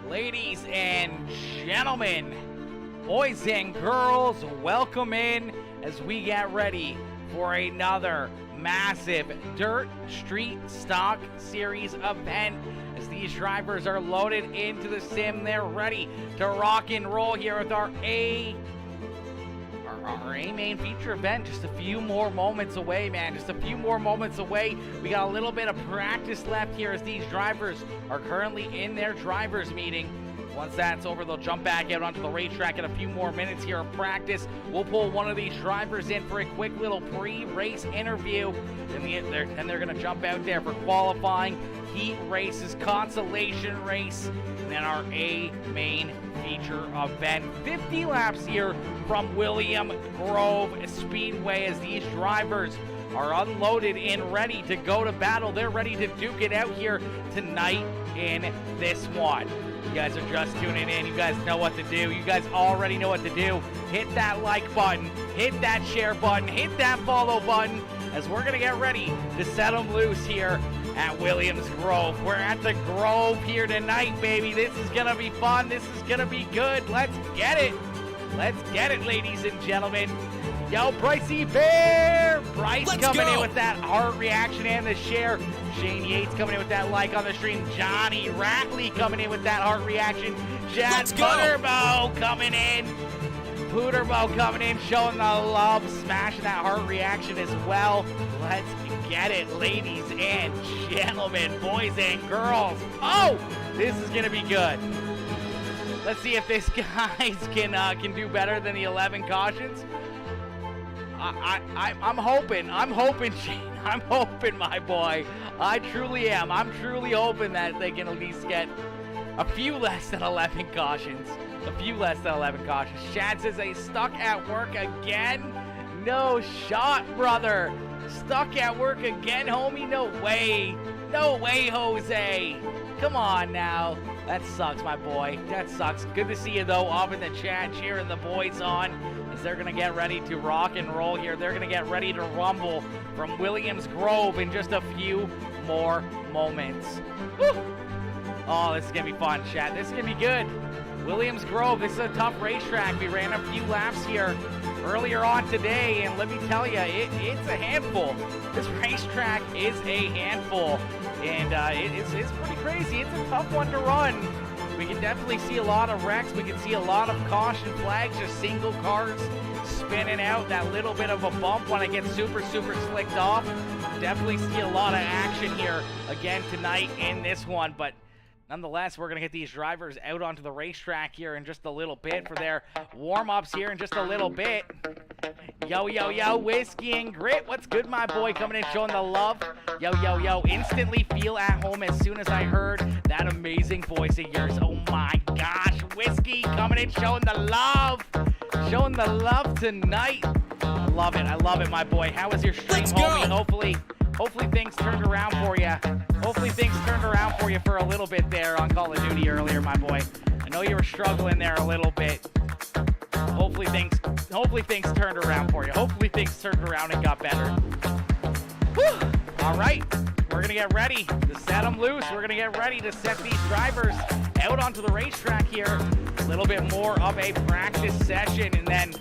Ladies and gentlemen, boys and girls, welcome in as we get ready for another massive Dirt Street Stock Series event. As these drivers are loaded into the sim, they're ready to rock and roll here with our A main feature event. Just a few more moments away, man. Just a few more moments away. We got a little bit of practice left here as these drivers are currently in their drivers meeting. Once that's over, they'll jump back out onto the racetrack in a few more minutes here of practice. We'll pull one of these drivers in for a quick little pre-race interview. Then they're going to jump out there for qualifying, heat races, consolation race, and then our A main feature event. 50 laps here from William Grove Speedway as these drivers are unloaded and ready to go to battle. They're ready to duke it out here tonight in this one. You guys are just tuning in. You guys know what to do. You guys already know what to do. Hit that like button, hit that share button, hit that follow button, as we're going to get ready to set them loose here at Williams Grove. We're at the Grove here tonight, baby. This is going to be fun. This is going to be good. Let's get it. Let's get it, ladies and gentlemen. Yo, Brycey Bear! Bryce coming in with that heart reaction and the share. Shane Yates coming in with that like on the stream. Johnny Ratley coming in with that heart reaction. Chad Putterbo coming in. Putterbo coming in, showing the love, smashing that heart reaction as well. Let's get it, ladies and gentlemen, boys and girls. Oh, this is going to be good. Let's see if this guys can do better than the 11 cautions. I'm hoping, Shane. I'm hoping, my boy. I truly am. I'm truly hoping that they can at least get a few less than 11 cautions. A few less than 11 cautions. Chad says they stuck at work again. No shot, brother. Stuck at work again, homie. No way. No way, Jose. Come on now. That sucks, my boy. That sucks. Good to see you, though, up in the chat, cheering the boys on as they're going to get ready to rock and roll here. They're going to get ready to rumble from Williams Grove in just a few more moments. Woo! Oh, this is going to be fun, chat. This is going to be good. Williams Grove, this is a tough racetrack. We ran a few laps here earlier on today, and let me tell you, it's a handful. This racetrack is a handful, and it's pretty crazy. It's a tough one to run. We can definitely see a lot of wrecks. We can see a lot of caution flags, just single cars spinning out, that little bit of a bump when it gets super slicked off. Definitely see a lot of action here again tonight in this one, but nonetheless, we're going to get these drivers out onto the racetrack here in just a little bit for their warm-ups here in just a little bit. Yo, Whiskey and Grit. What's good, my boy? Coming in, showing the love. Yo. Instantly feel at home as soon as I heard that amazing voice of yours. Oh, my gosh. Whiskey coming in, showing the love. Showing the love tonight. I love it, my boy. How was your stream, homie? Hopefully things turned around for you. Hopefully things turned around for you for a little bit there on Call of Duty earlier, my boy. I know you were struggling there a little bit. Hopefully things turned around for you. Hopefully things turned around and got better. Whew. All right, we're gonna get ready to set them loose. We're gonna get ready to set these drivers out onto the racetrack here. A little bit more of a practice session, and then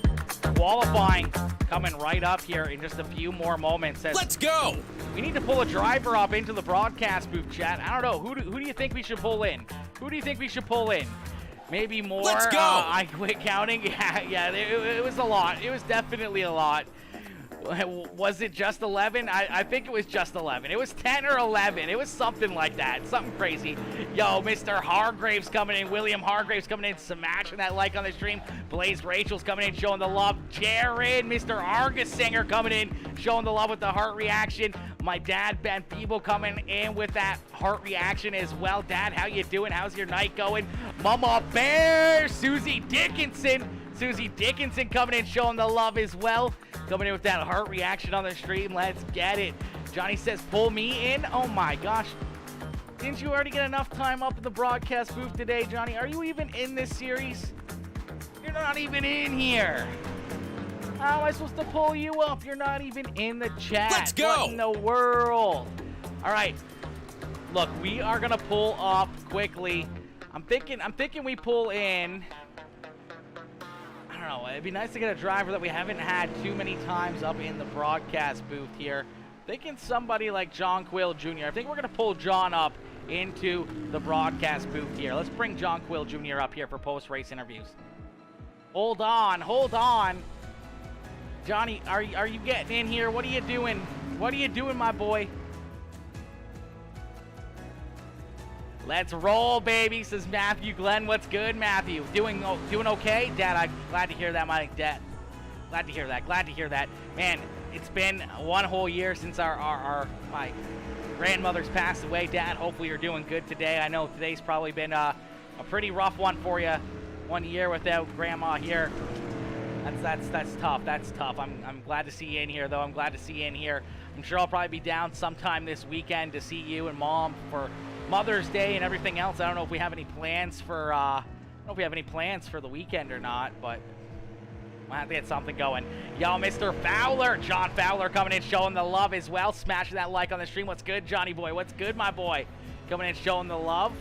qualifying coming right up here in just a few more moments. Let's go! We need to pull a driver up into the broadcast booth, chat. I don't know. Who do you think we should pull in? Who do you think we should pull in? Maybe more. Let's go! I quit counting. Yeah, it was a lot. It was definitely a lot. Was it just 11? I think it was just 11. It was 10 or 11. It was something like that. Something crazy. Yo, Mr. Hargraves coming in. William Hargraves coming in, smashing that like on the stream. Blaze Rachel's coming in, showing the love. Jared, Mr. Argus Singer coming in, showing the love with the heart reaction. My dad, Ben Peeble, coming in with that heart reaction as well. Dad, how you doing? How's your night going? Mama Bear, Susie Dickinson. Susie Dickinson coming in, showing the love as well. Coming in with that heart reaction on the stream. Let's get it. Johnny says, pull me in. Oh my gosh. Didn't you already get enough time up in the broadcast booth today, Johnny? Are you even in this series? You're not even in here. How am I supposed to pull you up? You're not even in the chat. Let's go. What in the world? All right. Look, we are going to pull up quickly I'm thinking we pull in. I don't know. It'd be nice to get a driver that we haven't had too many times up in the broadcast booth here. Thinking somebody like John Quill Jr. I think we're gonna pull John up into the broadcast booth here. Let's bring John Quill Jr. up here for post-race interviews. Hold on. Johnny, are you getting in here? What are you doing? What are you doing, my boy? Let's roll, baby, says Matthew Glenn. What's good, Matthew? Doing okay? Dad, I'm glad to hear that, my dad. Glad to hear that. Man, it's been one whole year since my grandmother's passed away. Dad, hopefully you're doing good today. I know today's probably been a pretty rough one for you. 1 year without Grandma here. That's tough. I'm glad to see you in here, though. I'm sure I'll probably be down sometime this weekend to see you and Mom for Mother's Day and everything else. I don't know if we have any plans for the weekend or not, but we'll have to get something going. Yo, Mr. Fowler, John Fowler coming in showing the love as well. Smashing that like on the stream. What's good, Johnny boy? What's good, my boy? Coming in showing the love.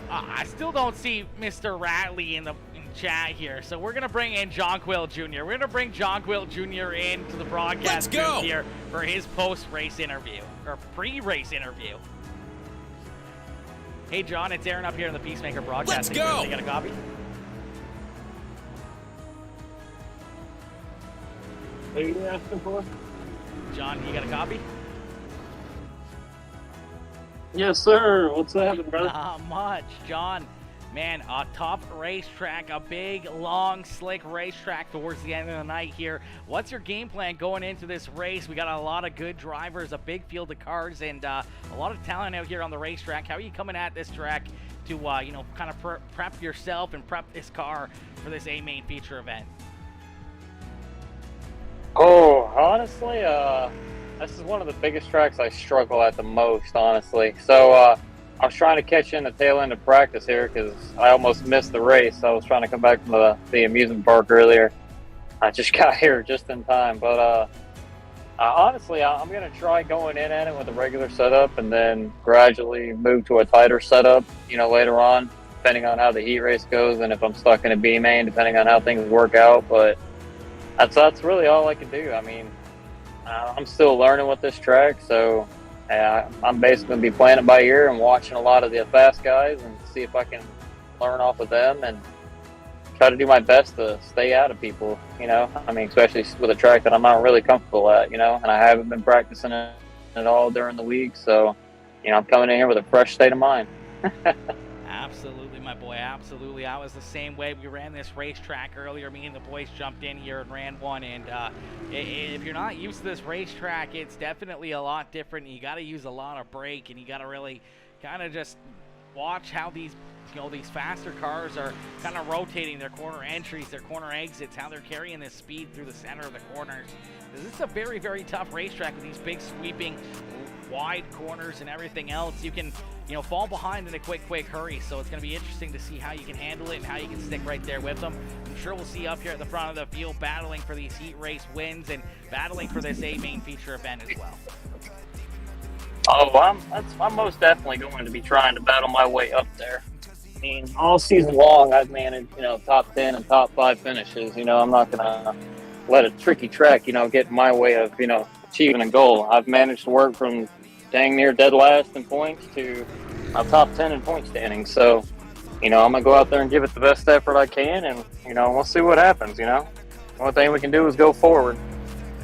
I still don't see Mr. Ratley in chat here, so we're gonna bring in John Quill Jr. We're gonna bring John Quill Jr. into the broadcast booth here for his post-race interview or pre-race interview. Hey, John, it's Aaron up here in the Peacemaker broadcast. Let's go. You got a copy? What are you asking for? John, you got a copy? Yes, sir. What's happening, brother? Not much, John. Man, a tough racetrack, a big, long, slick racetrack towards the end of the night here. What's your game plan going into this race? We got a lot of good drivers, a big field of cars, and a lot of talent out here on the racetrack. How are you coming at this track to, kind of prep yourself and prep this car for this A-Main feature event? Oh, honestly, this is one of the biggest tracks I struggle at the most, honestly. So, I was trying to catch in the tail end of practice here because I almost missed the race. I was trying to come back from the amusement park earlier. I just got here just in time. But honestly, I'm going to try going in at it with a regular setup and then gradually move to a tighter setup, later on, depending on how the heat race goes and if I'm stuck in a B main, depending on how things work out. But that's really all I can do. I mean, I'm still learning with this track, so I'm basically going to be playing it by ear and watching a lot of the fast guys and see if I can learn off of them and try to do my best to stay out of people, I mean, especially with a track that I'm not really comfortable at, and I haven't been practicing it at all during the week. So, I'm coming in here with a fresh state of mind. Absolutely, my boy, absolutely. I was the same way. We ran this racetrack earlier. Me and the boys jumped in here and ran one. And if you're not used to this racetrack, it's definitely a lot different. You got to use a lot of brake, and you got to really kind of just watch how these faster cars are kind of rotating their corner entries, their corner exits, how they're carrying this speed through the center of the corners. This is a very, very tough racetrack with these big sweeping wide corners and everything else. You can fall behind in a quick hurry, so it's going to be interesting to see how you can handle it and how you can stick right there with them. I'm sure we'll see up here at the front of the field battling for these heat race wins and battling for this A-Main feature event as well. Oh, I'm most definitely going to be trying to battle my way up there. I mean, all season long I've managed, top 10 and top 5 finishes. I'm not going to let a tricky track, get in my way of, achieving a goal. I've managed to work from dang near dead last in points to my top 10 in point standings. So, I'm going to go out there and give it the best effort I can, and, we'll see what happens, The only thing we can do is go forward.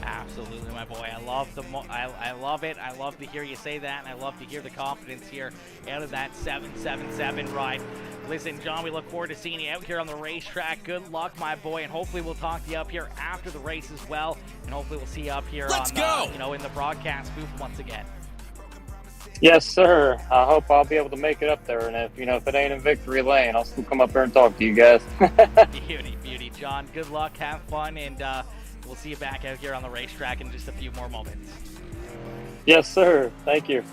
Absolutely, my boy. I love I love it. I love to hear you say that, and I love to hear the confidence here out of that 777 ride. Listen, John, we look forward to seeing you out here on the racetrack. Good luck, my boy, and hopefully we'll talk to you up here after the race as well, and hopefully we'll see you up here in the broadcast booth once again. Yes, sir. I hope I'll be able to make it up there, and if it ain't in victory lane, I'll still come up there and talk to you guys. Beauty, John. Good luck, have fun, and we'll see you back out here on the racetrack in just a few more moments. Yes, sir. Thank you.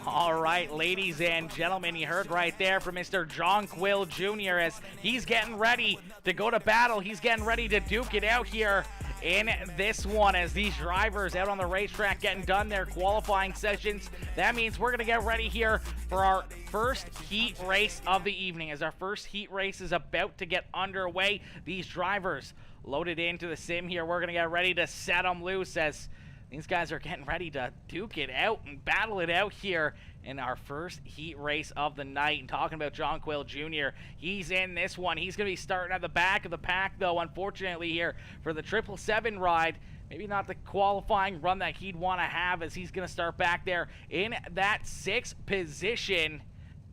All right, ladies and gentlemen, you heard right there from Mr. John Quill Jr. as he's getting ready to go to battle. He's getting ready to duke it out here in this one as these drivers out on the racetrack getting done their qualifying sessions. That means we're going to get ready here for our first heat race of the evening. As our first heat race is about to get underway, these drivers loaded into the sim here. We're going to get ready to set them loose as these guys are getting ready to duke it out and battle it out here in our first heat race of the night. And talking about John Quill Jr., he's in this one. He's going to be starting at the back of the pack, though, unfortunately, here for the 777 ride. Maybe not the qualifying run that he'd want to have, as he's going to start back there in that 6th position.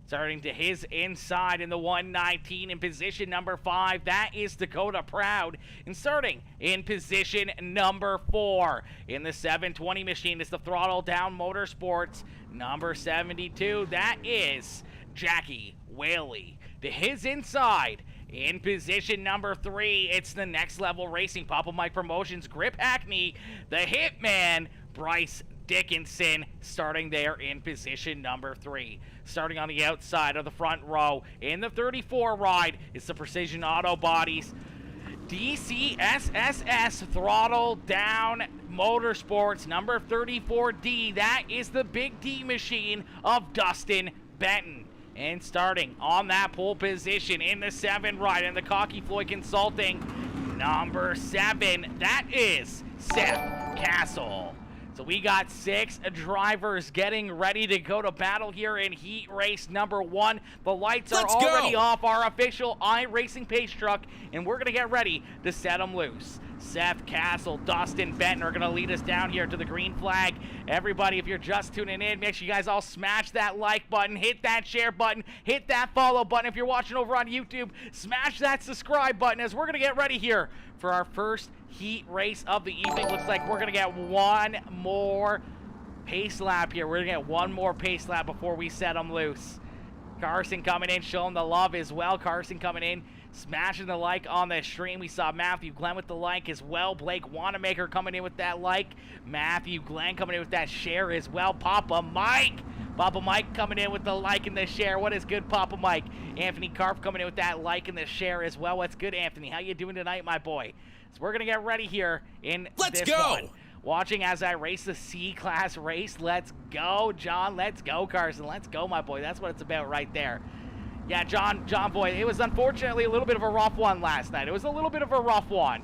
Starting to his inside in the 119 in position number 5. That is Dakota Proud. And starting in position number 4 in the 720 machine is the Throttle Down Motorsports number 72. That is Jackie Whaley. To his inside in position number 3, it's the Next Level Racing Papa Mike Promotions Grip Hackney, the Hitman Bryce Dickinson, starting there in position number 3. Starting on the outside of the front row in the 34 ride is the Precision Auto Bodies DCSSS Throttle Down Motorsports number 34D. That is the Big D machine of Dustin Benton. And starting on that pole position in the 7 ride in the Cocky Floyd Consulting number 7, that is Seth Castle. So we got 6 drivers getting ready to go to battle here in heat race number 1. The lights are already off our official iRacing pace truck, and we're going to get ready to set them loose. Seth Castle, Dustin Benton are going to lead us down here to the green flag. Everybody, if you're just tuning in, make sure you guys all smash that like button, hit that share button, hit that follow button. If you're watching over on YouTube, smash that subscribe button, as we're going to get ready here for our first heat race of the evening. Looks like we're going to get one more pace lap here. We're going to get one more pace lap before we set them loose. Carson coming in, showing the love as well. Carson coming in, smashing the like on the stream. We saw Matthew Glenn with the like as well. Blake Wanamaker coming in with that like. Matthew Glenn coming in with that share as well. Papa Mike coming in with the like and the share. What is good, Papa Mike? Anthony Karp coming in with that like and the share as well. What's good, Anthony? How you doing tonight, my boy? So we're going to get ready here in this one. Watching as I race the C-Class race. Let's go, John. Let's go, Carson. Let's go, my boy. That's what it's about right there. Yeah, John boy, it was unfortunately a little bit of a rough one last night. It was a little bit of a rough one.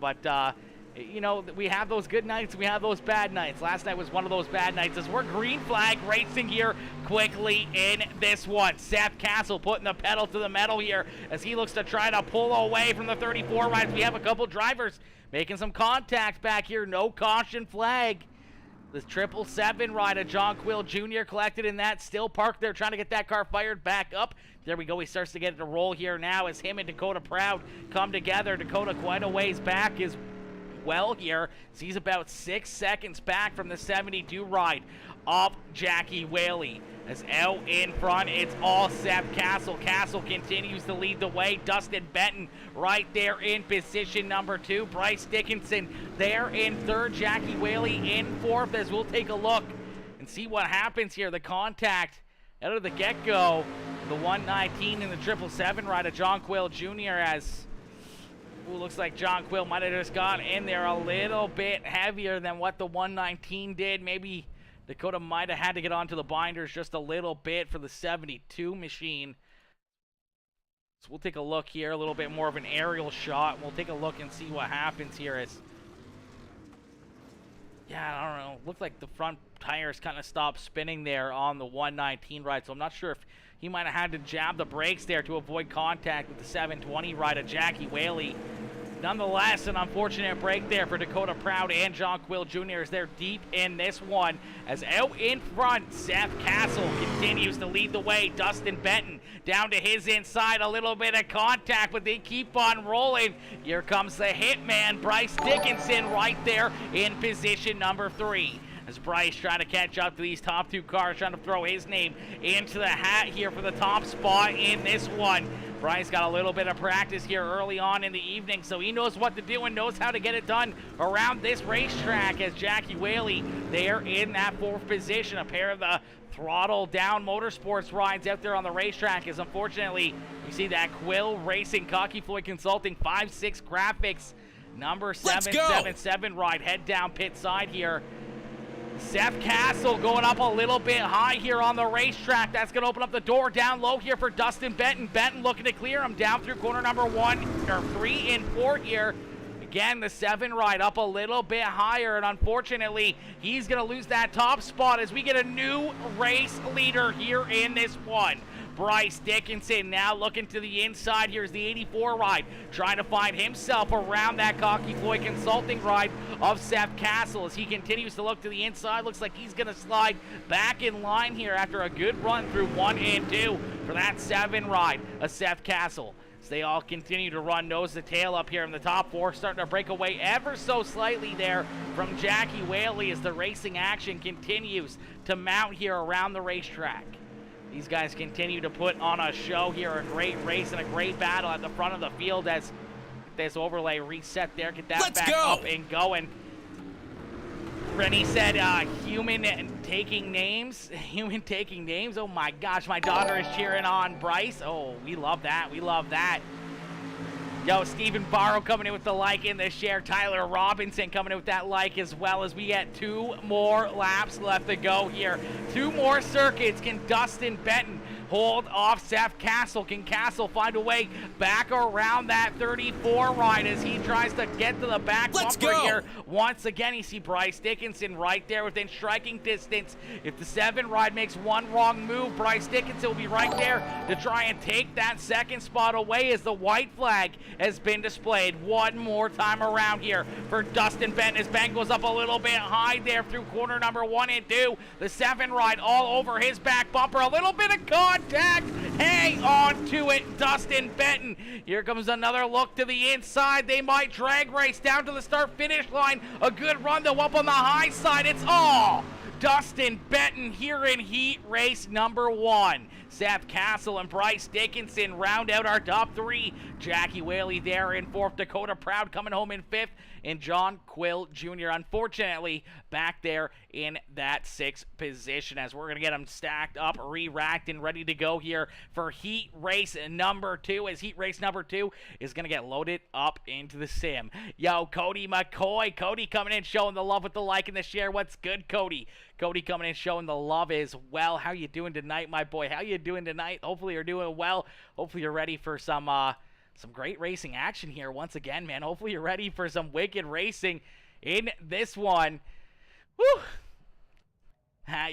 But, you know, we have those good nights, we have those bad nights. Last night was one of those bad nights as we're green flag racing here quickly in this one. Seth Castle putting the pedal to the metal here as he looks to try to pull away from the 34 rides. We have a couple drivers making some contact back here. No caution flag. The 777 ride of John Quill Jr. collected in that. Still parked there trying to get that car fired back up. There we go. He starts to get it to roll here now as him and Dakota Proud come together. Dakota quite a ways back as well here. So he's about 6 seconds back from the 72 ride of Jackie Whaley. As out in front, it's all Seth Castle. Castle continues to lead the way. Dustin Benton right there in position number 2. Bryce Dickinson there in 3rd. Jackie Whaley in 4th, as we'll take a look and see what happens here. The contact out of the get-go. The 119 in the 777 ride of John Quill Jr. as looks like John Quill might have just got in there a little bit heavier than what the 119 did. Maybe Dakota might have had to get onto the binders just a little bit for the 72 machine. So we'll take a look here, a little bit more of an aerial shot. We'll take a look and see what happens here. Yeah, I don't know. Looked like the front tires kind of stopped spinning there on the 119 ride. So I'm not sure if he might have had to jab the brakes there to avoid contact with the 720 ride of Jackie Whaley. Nonetheless, an unfortunate break there for Dakota Proud and John Quill Jr. as they're deep in this one. As out in front, Seth Castle continues to lead the way. Dustin Benton down to his inside. A little bit of contact, but they keep on rolling. Here comes the hitman, Bryce Dickinson, right there in position number 3. As Bryce trying to catch up to these top 2 cars, trying to throw his name into the hat here for the top spot in this one. Bryce got a little bit of practice here early on in the evening, so he knows what to do and knows how to get it done around this racetrack as Jackie Whaley there in that 4th position. A pair of the throttle down motorsports rides out there on the racetrack is unfortunately, you see that Quill Racing, Cocky Floyd Consulting, 5-6 graphics, number 777 ride, head down pit side here. Seth Castle going up a little bit high here on the racetrack. That's going to open up the door down low here for Dustin Benton. Benton looking to clear him down through corner number 3 and 4 here. Again, the 7 ride up a little bit higher, and unfortunately, he's going to lose that top spot as we get a new race leader here in this one. Bryce Dickinson now looking to the inside. Here's the 84 ride, trying to find himself around that Cocky Floyd Consulting ride of Seth Castle as he continues to look to the inside. Looks like he's going to slide back in line here after a good run through 1 and 2 for that 7 ride of Seth Castle. So they all continue to run nose to tail up here in the top 4, starting to break away ever so slightly there from Jackie Whaley as the racing action continues to mount here around the racetrack. These guys continue to put on a show here, a great race and a great battle at the front of the field as this overlay reset there. Get that back up and going. Rennie said human taking names. Human taking names. Oh my gosh, my daughter is cheering on Bryce. Oh, we love that. We love that. Yo, Stephen Barrow coming in with the like in the share. Tyler Robinson coming in with that like as well as we get 2 more laps left to go here. 2 more circuits. Can Dustin Benton hold off Seth Castle? Can Castle find a way back around that 34 ride as he tries to get to the back bumper here? Once again, you see Bryce Dickinson right there within striking distance. If the 7 ride makes one wrong move, Bryce Dickinson will be right there to try and take that 2nd spot away as the white flag has been displayed one more time around here for Dustin Benton as Ben goes up a little bit high there through corner number 1 and 2. The 7 ride all over his back bumper. A little bit of contact. Hang on to it, Dustin Benton. Here comes another look to the inside. They might drag race down to the start-finish line. A good run though up on the high side. It's all Dustin Benton here in heat race number 1. Seth Castle and Bryce Dickinson round out our top 3. Jackie Whaley there in 4th. Dakota Proud coming home in 5th. And John Quill Jr. unfortunately back there in that 6th position as we're going to get them stacked up, re-racked, and ready to go here for heat race number 2 as heat race number 2 is going to get loaded up into the sim. Yo, Cody McCoy. Cody coming in showing the love with the like and the share. What's good, Cody? Cody coming in showing the love as well. How you doing tonight, my boy? How you doing tonight? Hopefully you're doing well. Hopefully you're ready for some great racing action here once again, man. Hopefully you're ready for some wicked racing in this one. Woo!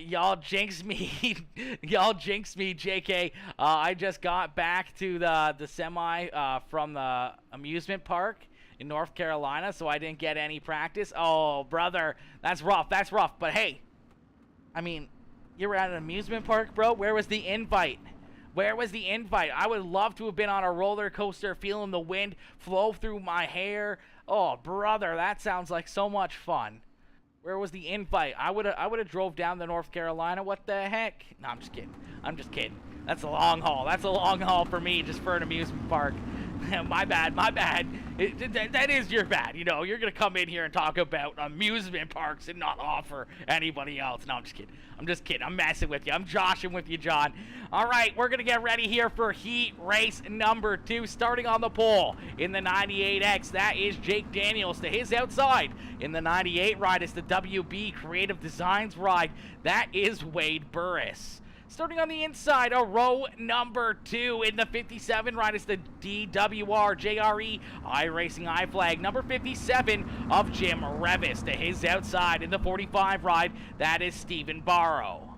Y'all jinx me. Y'all jinx me, JK. I just got back to the semi from the amusement park in North Carolina, so I didn't get any practice. Oh, brother, that's rough. That's rough. But hey, I mean, you were at an amusement park, bro. Where was the invite? Where was the invite? I would love to have been on a roller coaster, feeling the wind flow through my hair. Oh, brother, that sounds like so much fun. Where was the invite? I would have drove down to North Carolina. What the heck? No, I'm just kidding. I'm just kidding. That's a long haul. That's a long haul for me, just for an amusement park. My bad, my bad. That is your bad. You know, you're going to come in here and talk about amusement parks and not offer anybody else. No, I'm just kidding. I'm just kidding. I'm messing with you. I'm joshing with you, John. All right, we're going to get ready here for heat race number 2. Starting on the pole in the 98X, that is Jake Daniels. To his outside in the 98 ride is the WB Creative Designs ride. That is Wade Burris. Starting on the inside, a row number 2 in the 57 ride is the DWR JRE iRacing iFlag. Number 57 of Jim Revis. To his outside in the 45 ride, that is Stephen Barrow.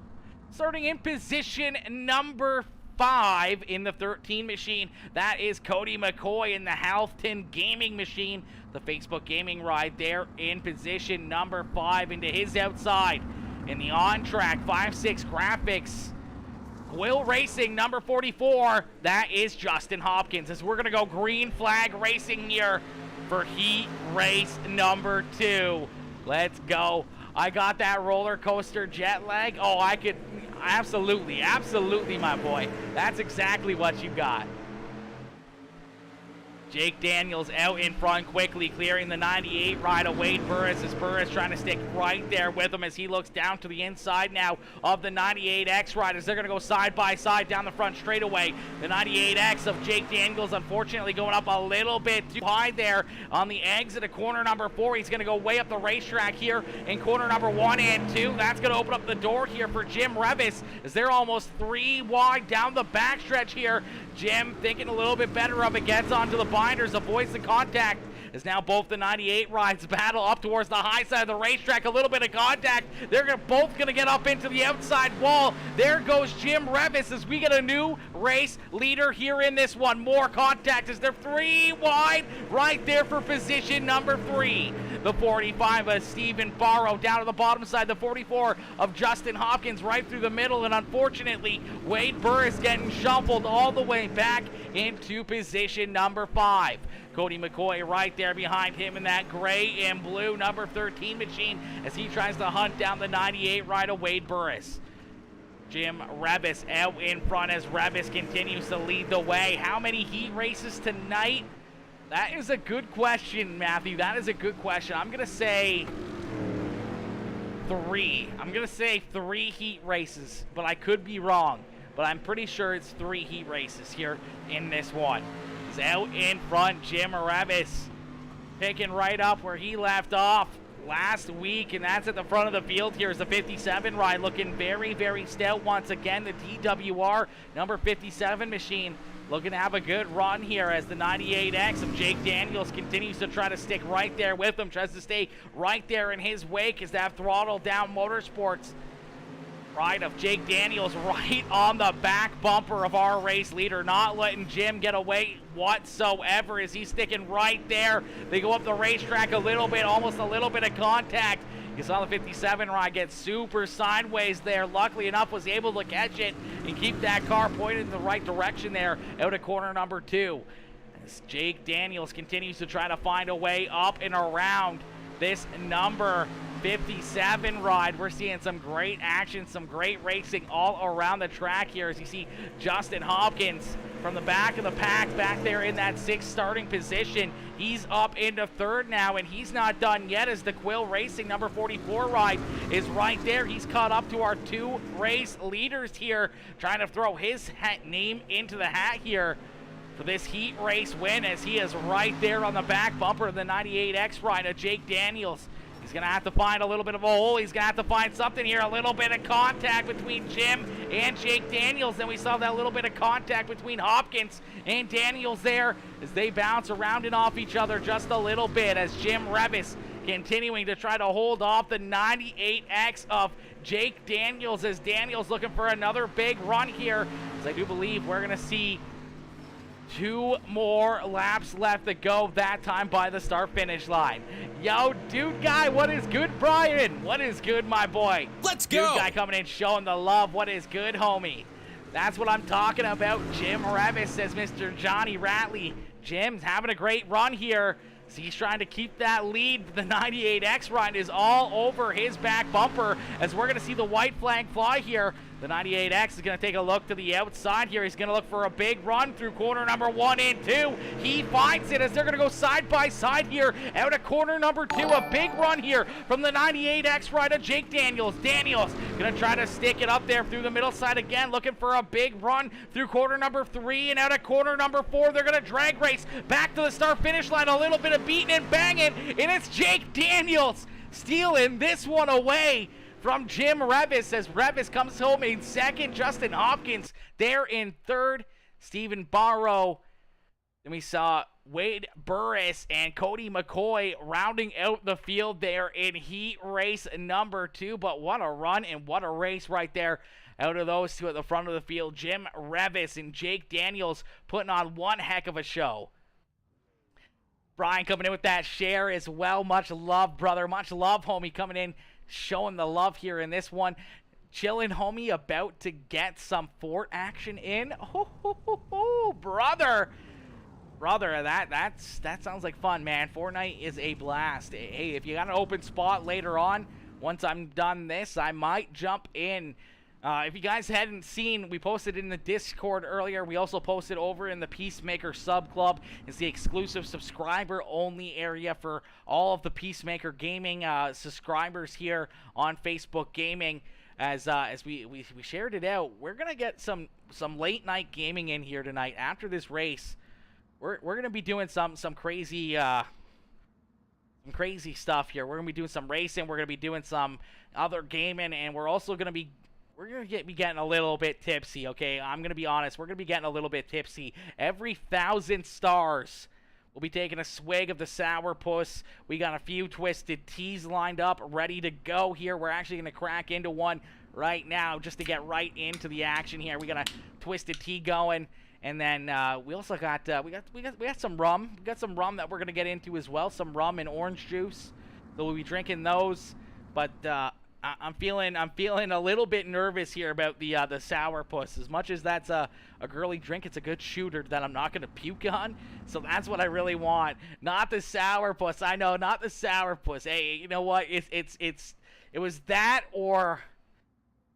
Starting in position number 5 in the 13 machine, that is Cody McCoy in the Halfton Gaming machine. The Facebook Gaming ride there in position number 5 into his outside. In the on-track 5.6 graphics, Will Racing, number 44, that is Justin Hopkins. As we're going to go green flag racing here for heat race number 2. Let's go. I got that roller coaster jet lag. Oh, I could, absolutely, absolutely, my boy. That's exactly what you got. Jake Daniels out in front quickly, clearing the 98 ride of Wade Burris, as Burris trying to stick right there with him as he looks down to the inside now of the 98X ride, as they're going to go side by side down the front straightaway. The 98X of Jake Daniels unfortunately going up a little bit too high there on the exit of corner number 4. He's going to go way up the racetrack here in corner number 1 and 2. That's going to open up the door here for Jim Revis, as they're almost 3 wide down the backstretch here. Jim thinking a little bit better of it, gets onto the binders, avoids the contact, as now both the 98 rides battle up towards the high side of the racetrack. A little bit of contact. They're both going to get up into the outside wall. There goes Jim Revis as we get a new race leader here in this one. More contact as they're 3 wide right there for position number 3. The 45 of Stephen Barrow down to the bottom side. The 44 of Justin Hopkins right through the middle. And unfortunately, Wade Burris getting shuffled all the way back into position number 5. Cody McCoy right there behind him in that gray and blue number 13 machine as he tries to hunt down the 98 ride of Wade Burris. Jim Revis out in front as Revis continues to lead the way. How many heat races tonight? That is a good question, Matthew. That is a good question. I'm going to say 3. I'm going to say 3 heat races, but I could be wrong. But I'm pretty sure it's 3 heat races here in this one. He's out in front, Jim Revis picking right up where he left off last week, and that's at the front of the field. Here's the 57 ride, looking very, very stout once again. The DWR number 57 machine looking to have a good run here as the 98X of Jake Daniels continues to try to stick right there with him, tries to stay right there in his wake as that Throttle Down Motorsports ride of Jake Daniels right on the back bumper of our race leader, not letting Jim get away whatsoever as he's sticking right there. They go up the racetrack a little bit, almost a little bit of contact. You saw the 57 ride get super sideways there. Luckily enough, was able to catch it and keep that car pointed in the right direction there out of corner number 2. As Jake Daniels continues to try to find a way up and around this number 57 ride. We're seeing some great action, some great racing all around the track here as you see Justin Hopkins from the back of the pack back there in that 6th starting position. He's up into 3rd now, and he's not done yet as the Quill Racing number 44 ride is right there. He's caught up to our 2 race leaders here, trying to throw his name into the hat here for this heat race win as he is right there on the back bumper of the 98X ride of Jake Daniels. He's going to have to find a little bit of a hole. He's going to have to find something here. A little bit of contact between Jim and Jake Daniels. Then we saw that little bit of contact between Hopkins and Daniels there as they bounce around and off each other just a little bit as Jim Revis continuing to try to hold off the 98X of Jake Daniels as Daniels looking for another big run here. As I do believe we're going to see 2 more laps left to go, that time by the start-finish line. Yo, Dude Guy, what is good, Brian? What is good, my boy? Let's go. Dude Guy coming in, showing the love. What is good, homie? That's what I'm talking about. Jim Revis, says Mr. Johnny Ratley. Jim's having a great run here. So he's trying to keep that lead. The 98X run is all over his back bumper as we're going to see the white flag fly here. The 98X is going to take a look to the outside here. He's going to look for a big run through corner number 1 and 2. He finds it as they're going to go side by side here out of corner number 2. A big run here from the 98X rider Jake Daniels. Daniels going to try to stick it up there through the middle side again, looking for a big run through corner number 3 and out of corner number 4. They're going to drag race back to the start finish line. A little bit of beating and banging, and it's Jake Daniels stealing this one away from Jim Revis as Revis comes home in 2nd. Justin Hopkins there in 3rd. Stephen Barrow. Then we saw Wade Burris and Cody McCoy rounding out the field there in heat race number 2. But what a run and what a race right there out of those 2 at the front of the field. Jim Revis and Jake Daniels putting on one heck of a show. Brian coming in with that share as well. Much love, brother. Much love, homie, coming in, showing the love here in this one. Chilling, homie, about to get some Fort action in. Brother. Brother, that sounds like fun, man. Fortnite is a blast. Hey, if you got an open spot later on, once I'm done this, I might jump in If you guys hadn't seen, we posted in the Discord earlier. We also posted over in the Peacemaker Sub Club. It's the exclusive subscriber-only area for all of the Peacemaker Gaming subscribers here on Facebook Gaming. As we shared it out, we're gonna get some late night gaming in here tonight after this race. We're gonna be doing some crazy stuff here. We're gonna be doing some racing. We're gonna be doing some other gaming, and we're also gonna be getting a little bit tipsy, okay? I'm going to be honest. We're going to be getting a little bit tipsy. Every 1,000 stars, we'll be taking a swig of the Sourpuss. We got a few Twisted Teas lined up, ready to go here. We're actually going to crack into one right now just to get right into the action here. We got a Twisted Tea going. And then we also got we got some rum. We got some rum that we're going to get into as well. Some rum and orange juice. So we'll be drinking those. But I'm feeling a little bit nervous here about the Sourpuss. As much as that's a girly drink, it's a good shooter that I'm not gonna puke on. So that's what I really want. Not the Sourpuss. I know, not the Sourpuss. Hey, you know what? It was that or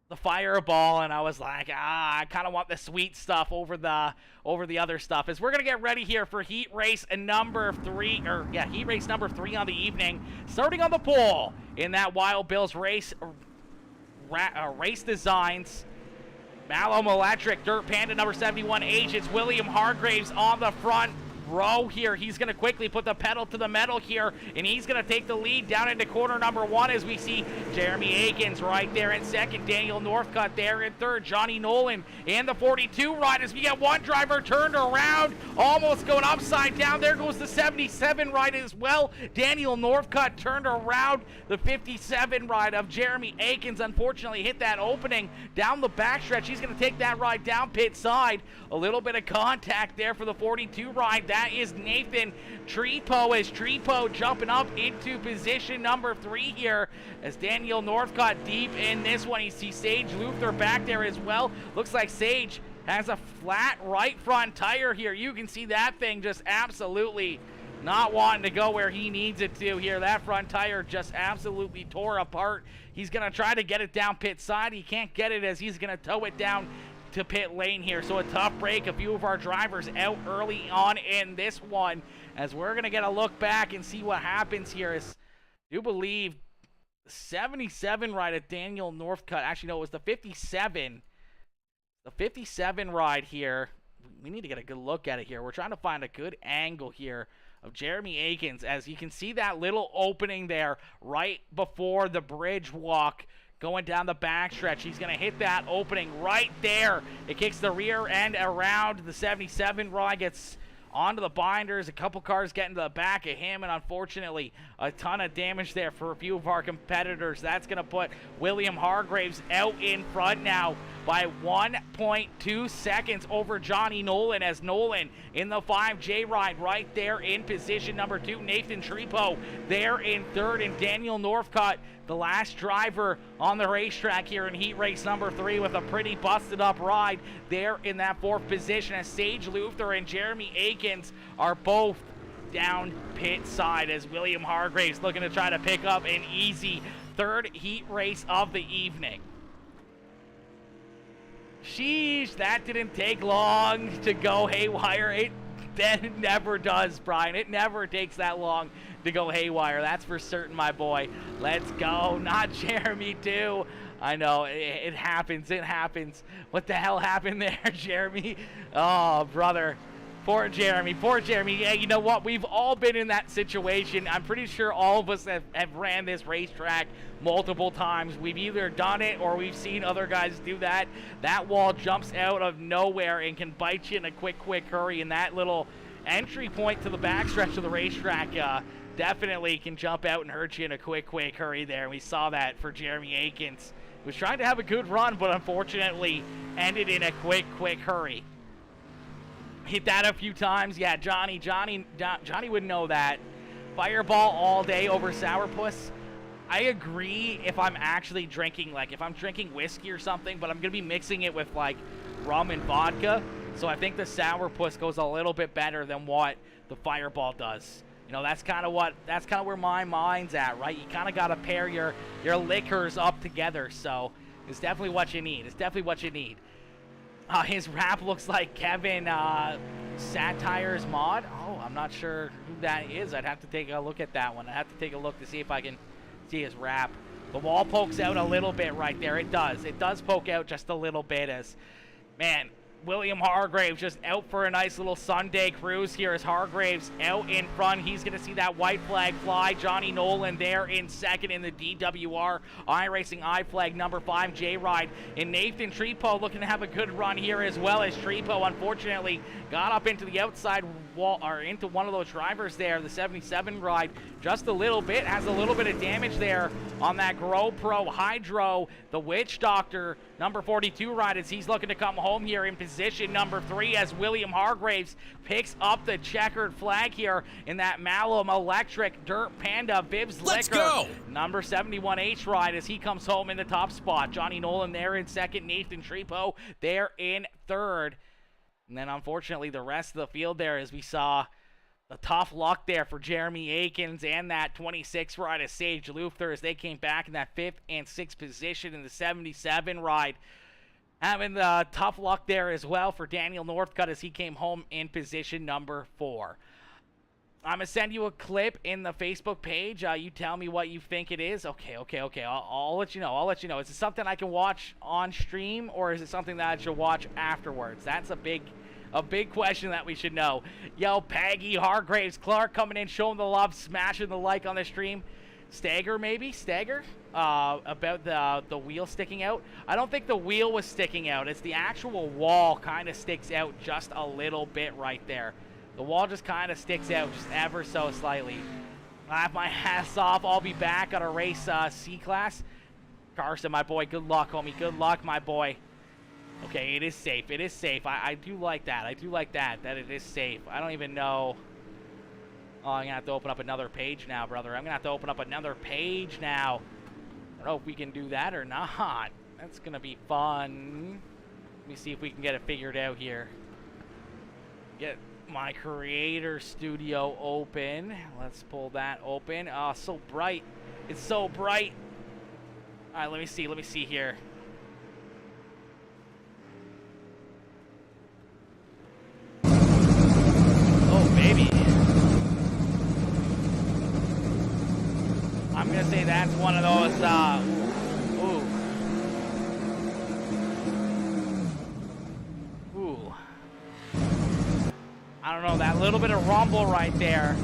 the Fireball, and I was like, I kind of want the sweet stuff over the other stuff. As we're gonna get ready here for heat race number 3 on the evening, starting on the pole in that Wild Bills race designs. Malum Electric, Dirt Panda number 71 Agents, William Hargraves on the front row here. He's going to quickly put the pedal to the metal here, and he's going to take the lead down into corner number 1 as we see Jeremy Akins right there in second, Daniel Northcutt there in third, Johnny Nolan in the 42 ride as we get one driver turned around, almost going upside down. There goes the 77 ride as well. Daniel Northcutt turned around. The 57 ride of Jeremy Akins unfortunately hit that opening down the backstretch. He's going to take that ride down pit side. A little bit of contact there for the 42 ride. That is Nathan Trepo, as Trepo jumping up into position number 3 here as Daniel Northcutt deep in this one. You see Sage Luther back there as well. Looks like Sage has a flat right front tire here. You can see that thing just absolutely not wanting to go where he needs it to here. That front tire just absolutely tore apart. He's going to try to get it down pit side. He can't get it as he's going to tow it down to pit lane here. So a tough break. A few of our drivers out early on in this one as we're going to get a look back and see what happens here. As I do believe 77 ride at Daniel Northcutt. Actually, no, it was the 57. The 57 ride here. We need to get a good look at it here. We're trying to find a good angle here of Jeremy Akins. As you can see that little opening there right before the bridge walk going down the backstretch. He's going to hit that opening right there. It kicks the rear end around. The 77 ride gets onto the binders. A couple cars getting to the back of him, and unfortunately a ton of damage there for a few of our competitors. That's going to put William Hargraves out in front now by 1.2 seconds over Johnny Nolan, as Nolan in the 5J ride right there in position number 2. Nathan Trepo there in third, and Daniel Northcutt, the last driver on the racetrack here in heat race number 3, with a pretty busted up ride there in that 4th position, as Sage Luther and Jeremy Akins are both down pit side, as William Hargraves looking to try to pick up an easy 3rd heat race of the evening. Sheesh, that didn't take long to go haywire. It never does, Brian. It never takes that long to go haywire. That's for certain, my boy. Let's go. Not Jeremy, too. I know. It happens. It happens. What the hell happened there, Jeremy? Oh, brother. Poor Jeremy. Poor Jeremy. Yeah, you know what? We've all been in that situation. I'm pretty sure all of us have ran this racetrack multiple times. We've either done it or we've seen other guys do that. That wall jumps out of nowhere and can bite you in a quick hurry. And that little entry point to the backstretch of the racetrack definitely can jump out and hurt you in a quick hurry there. We saw that for Jeremy Akins. He was trying to have a good run, but unfortunately ended in a quick hurry. Hit that a few times. Yeah, Johnny would know that. Fireball all day over Sourpuss. I agree if I'm actually drinking, like if I'm drinking whiskey or something, but I'm going to be mixing it with like rum and vodka. So I think the Sourpuss goes a little bit better than what the Fireball does. You know, that's kind of where my mind's at, right? You kind of got to pair your liquors up together. So It's definitely what you need. It's definitely what you need. His wrap looks like Kevin Satire's mod. Oh, I'm not sure who that is. I'd have to take a look at that one. I'd have to take a look to see if I can see his wrap. The wall pokes out a little bit right there. It does. It does poke out just a little bit as, man, William Hargraves just out for a nice little Sunday cruise here as Hargraves out in front. He's going to see that white flag fly. Johnny Nolan there in second in the DWR. iRacing I flag number 5, J-Ride. And Nathan Trepo looking to have a good run here as well as Trepo, unfortunately, got up into the outside wall, or into one of those drivers there, the 77 ride, just a little bit. Has a little bit of damage there on that GoPro Hydro. The Witch Doctor, number 42 ride, as he's looking to come home here in position number 3 as William Hargraves picks up the checkered flag here in that Malum Electric Dirt Panda Bibs Let's Liquor. go! Number 71H ride as he comes home in the top spot. Johnny Nolan there in second. Nathan Trepo there in third. And then unfortunately the rest of the field there, as we saw the tough luck there for Jeremy Akins and that 26 ride of Sage Luther as they came back in that 5th and 6th position in the 77 ride. Having the tough luck there as well for Daniel Northcutt as he came home in position number 4. I'm going to send you a clip in the Facebook page. You tell me what you think it is. Okay. I'll let you know. Is it something I can watch on stream, or is it something that I should watch afterwards? That's a big question that we should know. Yo, Peggy Hargraves Clark coming in, showing the love, smashing the like on the stream. Stagger, maybe? Stagger? About the wheel sticking out. I don't think the wheel was sticking out. It's the actual wall kind of sticks out just a little bit right there. The wall just kind of sticks out just ever so slightly. I have my hats off. I'll be back on a race C-Class. Carson, my boy, good luck, homie. Good luck, my boy. Okay, it is safe. It is safe. I do like that. I do like that it is safe. I don't even know. Oh, I'm going to have to open up another page now, brother. I'm going to have to open up another page now. I don't know if we can do that or not. That's going to be fun. Let me see if we can get it figured out here. Get my creator studio open. Let's pull that open. Oh, so bright. It's so bright. All right, let me see here. Oh, baby. I'm going to say that's one of those, Ooh. I don't know, that little bit of rumble right there.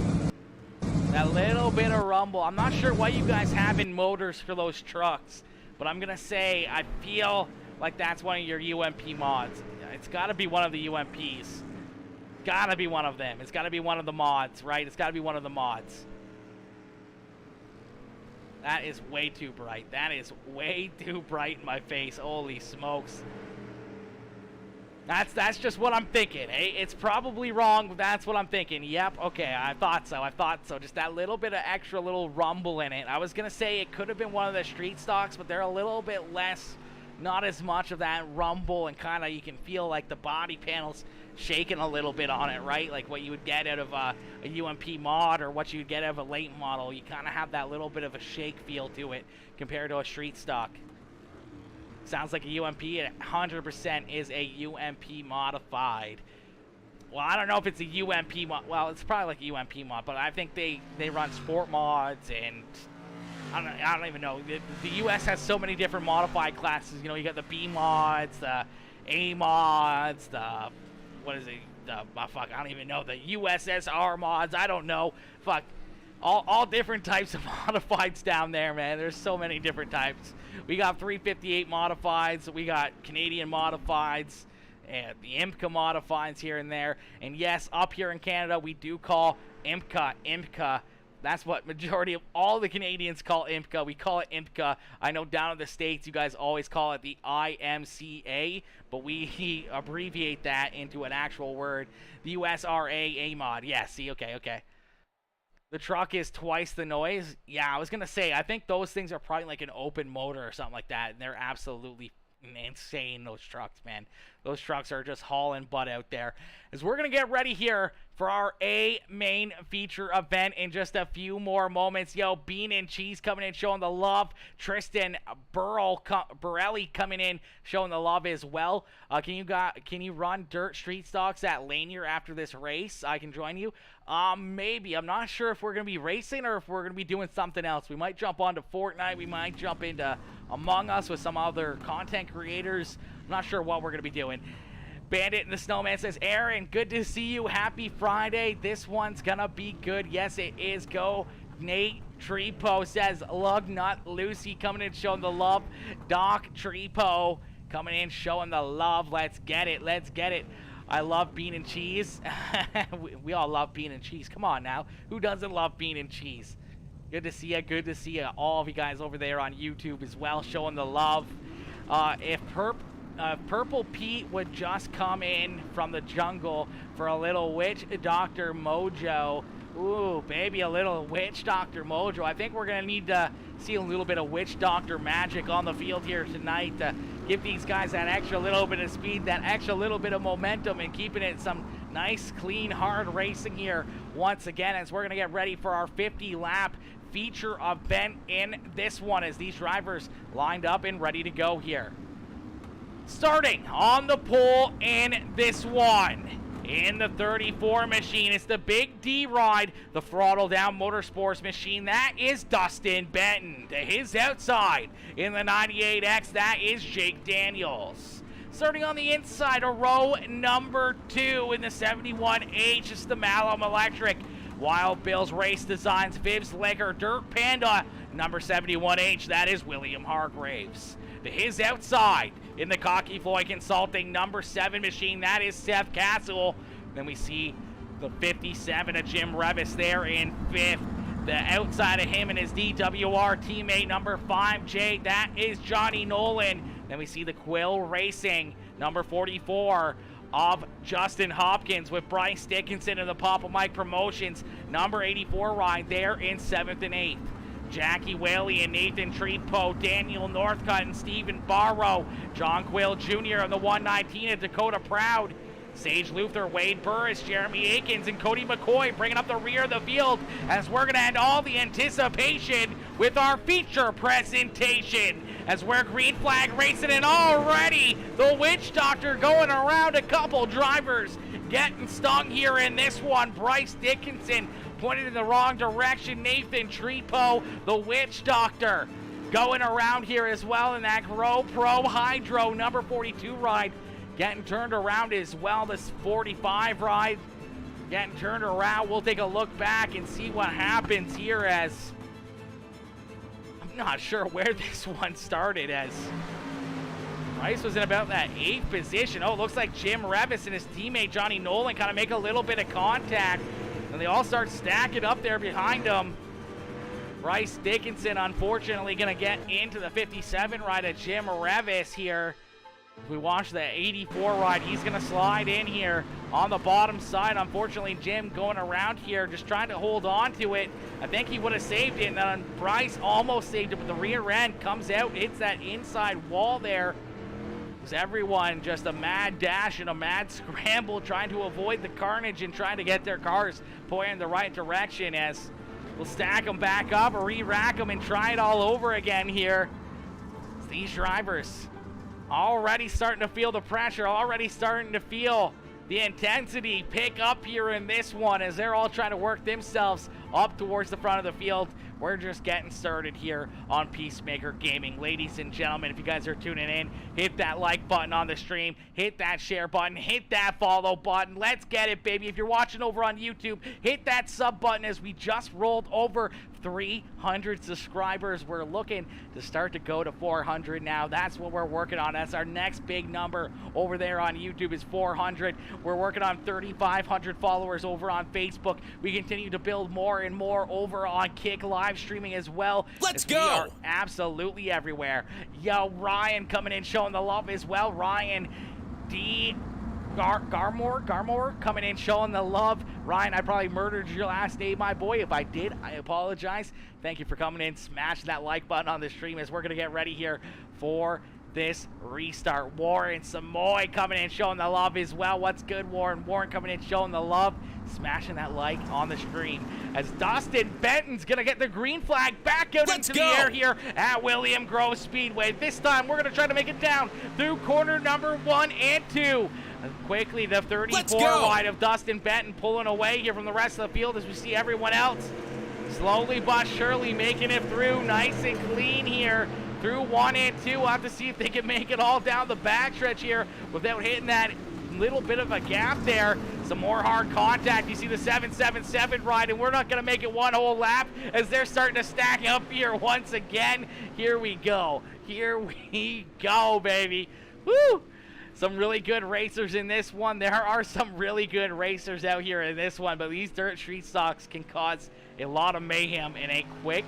That little bit of rumble. I'm not sure what you guys have in motors for those trucks, but I'm going to say I feel like that's one of your UMP mods. It's got to be one of the UMPs. Got to be one of them. It's got to be one of the mods, right? It's got to be one of the mods. That is way too bright. That is way too bright in my face. Holy smokes. That's just what I'm thinking. Hey, it's probably wrong, but that's what I'm thinking. Yep, okay, I thought so. Just that little bit of extra little rumble in it. I was going to say it could have been one of the street stocks, but they're a little bit less, not as much of that rumble, and kind of you can feel like the body panel's shaking a little bit on it, right? Like what you would get out of a UMP mod or what you would get out of a late model. You kind of have that little bit of a shake feel to it compared to a street stock. Sounds like a UMP. It 100% is a UMP modified. Well, I don't know if it's a UMP mod. Well, it's probably like a UMP mod, but I think they run sport mods, and I don't even know. The US has so many different modified classes. You know, you got the B mods, the A mods, the what is it? Fuck, I don't even know. The USSR mods. I don't know. Fuck. All different types of modifieds down there, man. There's so many different types. We got 358 modifieds. We got Canadian modifieds. And the IMCA modifieds here and there. And yes, up here in Canada, we do call IMCA. That's what majority of all the Canadians call IMCA. We call it IMCA. I know down in the States, you guys always call it the IMCA, but we abbreviate that into an actual word. The USRA A mod. Yeah, see, okay. The truck is twice the noise. Yeah, I was going to say, I think those things are probably like an open motor or something like that, and they're absolutely insane, those trucks, man. Those trucks are just hauling butt out there. As we're going to get ready here for our A main feature event in just a few more moments. Yo, Bean and Cheese coming in, showing the love. Tristan Borelli coming in, showing the love as well. Can you run dirt street stocks at Lanier after this race? I can join you. Maybe. I'm not sure if we're going to be racing or if we're going to be doing something else. We might jump onto Fortnite. We might jump into Among Us with some other content creators. I'm not sure what we're going to be doing. Bandit and the Snowman says, Aaron, good to see you. Happy Friday. This one's going to be good. Yes, it is. Go. Nate Trepo says, Lug Nut. Lucy coming in, showing the love. Doc Trepo coming in, showing the love. Let's get it. Let's get it. I love bean and cheese. we all love bean and cheese. Come on now. Who doesn't love bean and cheese? Good to see you. Good to see you. All of you guys over there on YouTube as well, showing the love. If Purple Pete would just come in from the jungle for a little Witch Doctor Mojo. Ooh, baby, a little Witch Doctor Mojo. I think we're going to need to see a little bit of Witch Doctor magic on the field here tonight to give these guys that extra little bit of speed, that extra little bit of momentum, and keeping it some nice, clean, hard racing here once again as we're going to get ready for our 50-lap feature event in this one as these drivers lined up and ready to go here. Starting on the pole in this one, in the 34 machine, it's the Big D ride, the Throttle Down Motorsports machine. That is Dustin Benton. To his outside, in the 98X, that is Jake Daniels. Starting on the inside, a row number 2 in the 71H, it's the Malum Electric. Wild Bill's Race Designs, Viv's Liquor, Dirt Panda, number 71H, that is William Hargraves. To his outside, in the Cocky Floyd Consulting number 7 machine, that is Seth Castle. Then we see the 57 of Jim Revis there in 5th. The outside of him and his DWR teammate number 5J, that is Johnny Nolan. Then we see the Quill Racing number 44 of Justin Hopkins with Bryce Dickinson and the Papa Mike Promotions number 84 ride there in 7th and 8th. Jackie Whaley and Nathan Trepo, Daniel Northcutt and Stephen Barrow, John Quill Jr. on the 119 at Dakota Proud, Sage Luther, Wade Burris, Jeremy Akins, and Cody McCoy bringing up the rear of the field as we're going to end all the anticipation with our feature presentation as we're green flag racing, and already the Witch Doctor going around a couple drivers getting stung here in this one. Bryce Dickinson pointed in the wrong direction. Nathan Trepo, the Witch Doctor, going around here as well in that Grow Pro Hydro number 42 ride. Getting turned around as well. This 45 ride getting turned around. We'll take a look back and see what happens here as I'm not sure where this one started as Bryce was in about that 8th position. Oh, it looks like Jim Revis and his teammate Johnny Nolan kind of make a little bit of contact. And they all start stacking up there behind him. Bryce Dickinson, unfortunately, going to get into the 57 ride of Jim Revis here. If we watch the 84 ride, he's going to slide in here on the bottom side. Unfortunately, Jim going around here, just trying to hold on to it. I think he would have saved it, and then Bryce almost saved it, but the rear end comes out, hits that inside wall there. Everyone just a mad dash and a mad scramble trying to avoid the carnage and trying to get their cars pointing in the right direction as we'll stack them back up or re-rack them and try it all over again here. These drivers already starting to feel the pressure, already starting to feel the intensity pick up here in this one as they're all trying to work themselves up towards the front of the field. We're just getting started here on Peacemaker Gaming. Ladies and gentlemen, if you guys are tuning in, hit that like button on the stream, hit that share button, hit that follow button. Let's get it, baby. If you're watching over on YouTube, hit that sub button as we just rolled over 300 subscribers. We're looking to start to go to 400 now. That's what we're working on. That's our next big number over there on YouTube is 400. We're working on 3,500 followers over on Facebook. We continue to build more and more over on Kick live streaming as well. Let's go! We are absolutely everywhere. Yo, Ryan coming in showing the love as well. Ryan D. Garmore coming in showing the love. Ryan, I probably murdered your last name, my boy. If I did, I apologize. Thank you for coming in. Smash that like button on the stream as we're going to get ready here for this restart. Warren Samoy coming in, showing the love as well. What's good, Warren? Warren coming in, showing the love, smashing that like on the stream. As Dustin Benton's going to get the green flag back out into the air here at William Grove Speedway. This time, we're going to try to make it down through corner number 1 and 2. Quickly, the 34 wide of Dustin Benton pulling away here from the rest of the field as we see everyone else slowly but surely making it through nice and clean here through 1 and 2. We'll have to see if they can make it all down the backstretch here without hitting that little bit of a gap there. Some more hard contact. You see the 777 ride, and we're not going to make it one whole lap as they're starting to stack up here once again. Here we go. Here we go, baby. Woo! Some really good racers in this one. There are some really good racers out here in this one, but these dirt street stocks can cause a lot of mayhem in a quick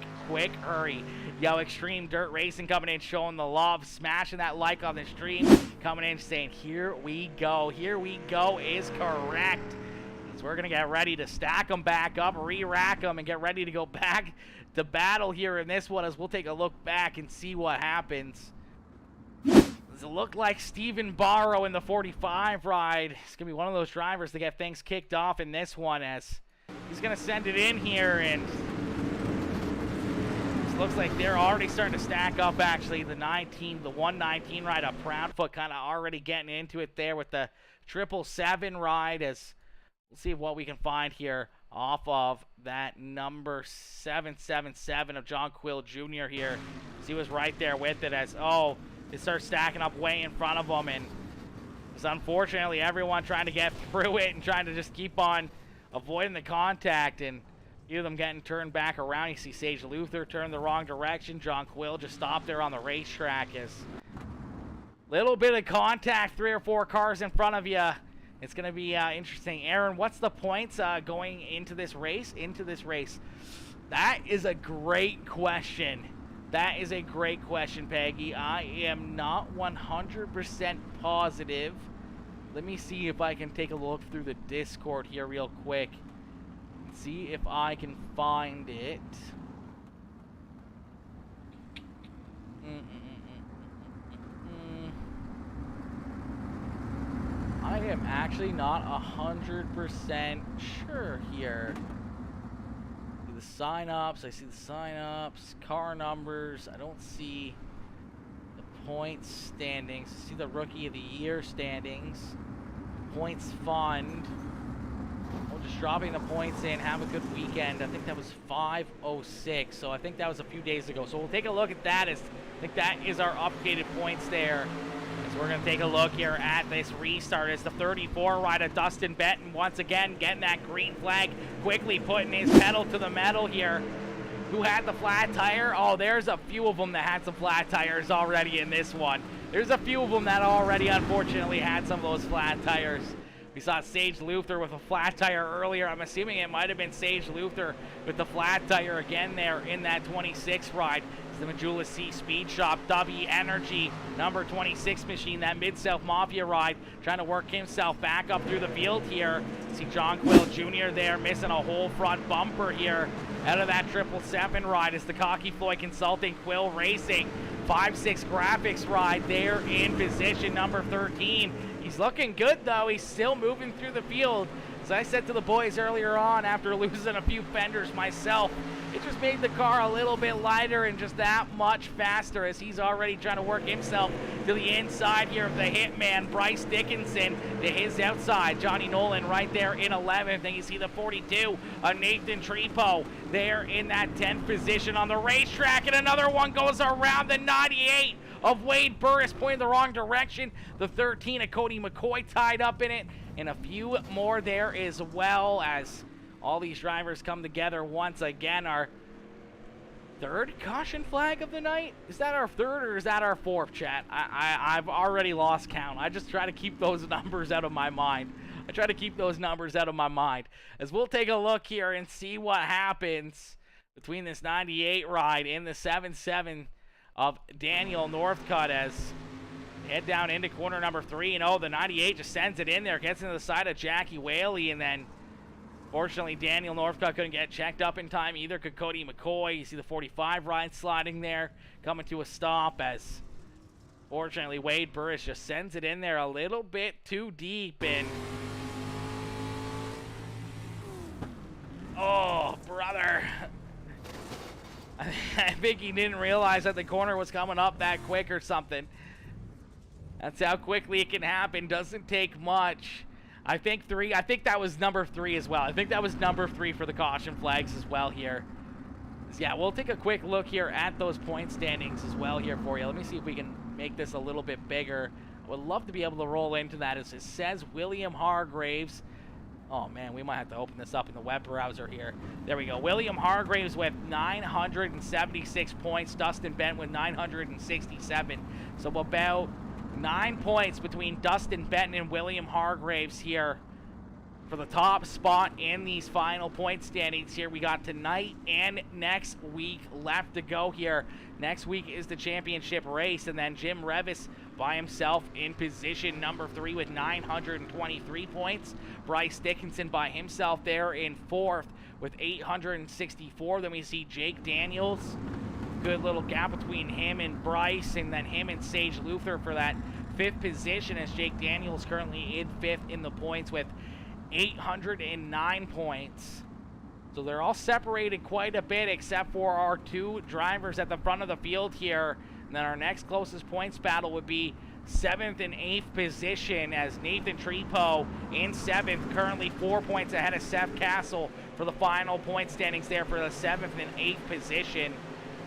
hurry. Yo, Extreme Dirt Racing coming in, showing the love, smashing that like on the stream, coming in saying, here we go is correct. So we're going to get ready to stack them back up, re-rack them, and get ready to go back to battle here in this one as we'll take a look back and see what happens. Does it look like Stephen Barrow in the 45 ride? It's going to be one of those drivers to get things kicked off in this one as he's going to send it in here, and it looks like they're already starting to stack up actually. The 119 ride of Proudfoot kind of already getting into it there with the 777 ride as we'll see what we can find here off of that number 777 of John Quill Jr. here. So he was right there with it as, it starts stacking up way in front of them, and it's unfortunately everyone trying to get through it and trying to just keep on avoiding the contact, and a few of them getting turned back around. You see Sage Luther turn the wrong direction. John Quill just stopped there on the racetrack as little bit of contact, 3 or 4 cars in front of you. It's going to be interesting. Aaron, what's the points going into this race? That is a great question. That is a great question, Peggy. I am not 100% positive. Let me see if I can take a look through the Discord here real quick and see if I can find it. I am actually not 100% sure here. The sign-ups, I see the sign-ups, car numbers. I don't see the points standings. I see the Rookie of the Year standings. Points fund. We're just dropping the points in. Have a good weekend. I think that was 506, so I think that was a few days ago. So we'll take a look at that. I think that is our updated points there. So we're going to take a look here at this restart. It's the 34 ride of Dustin Benton once again getting that green flag, quickly putting his pedal to the metal here. Who had the flat tire? Oh, there's a few of them that had some flat tires already in this one. There's a few of them that already unfortunately had some of those flat tires. We saw Sage Luther with a flat tire earlier. I'm assuming it might have been Sage Luther with the flat tire again there in that 26 ride. The Majula C Speed Shop, W Energy, number 26 machine, that Mid-South Mafia ride, trying to work himself back up through the field here. See John Quill Jr. there, missing a whole front bumper here out of that 777 ride. Is the Cocky Floyd Consulting Quill Racing 5-6 graphics ride there in position number 13. He's looking good though. He's still moving through the field. As I said to the boys earlier on, after losing a few fenders myself, it just made the car a little bit lighter and just that much faster as he's already trying to work himself to the inside here of the hitman, Bryce Dickinson, to his outside. Johnny Nolan right there in 11th. Then you see the 42 of Nathan Trepo there in that 10th position on the racetrack. And another one goes around the 98 of Wade Burris, pointing the wrong direction. The 13 of Cody McCoy tied up in it. And a few more there as well as all these drivers come together once again. Our third caution flag of the night? Is that our third or is that our fourth, chat? I've already lost count. I just try to keep those numbers out of my mind. As we'll take a look here and see what happens between this 98 ride and the 7-7 of Daniel Northcutt as head down into corner number 3. And the 98 just sends it in there, gets into the side of Jackie Whaley, and then fortunately Daniel Northcutt couldn't get checked up in time either. Could Cody McCoy. You see the 45 ride sliding there, coming to a stop as Fortunately, Wade Burris just sends it in there a little bit too deep, and oh, brother. I think he didn't realize that the corner was coming up that quick or something. That's how quickly it can happen. Doesn't take much. I think that was number 3 as well. I think that was number 3 for the caution flags as well here. So yeah, we'll take a quick look here at those point standings as well here for you. Let me see if we can make this a little bit bigger. I would love to be able to roll into that. As it says William Hargraves. Oh man, we might have to open this up in the web browser here. There we go. William Hargraves with 976 points. Dustin Bent with 967. So about 9 points between Dustin Benton and William Hargraves here for the top spot in these final point standings here. We got tonight and next week left to go here. Next week is the championship race, and then Jim Revis by himself in position number 3 with 923 points. Bryce Dickinson by himself there in 4th with 864. Then we see Jake Daniels. Good little gap between him and Bryce, and then him and Sage Luther for that 5th position, as Jake Daniels currently in 5th in the points with 809 points. So they're all separated quite a bit except for our 2 drivers at the front of the field here. And then our next closest points battle would be 7th and 8th position, as Nathan Trepo in 7th, currently 4 points ahead of Seth Castle for the final point standings there for the 7th and 8th position.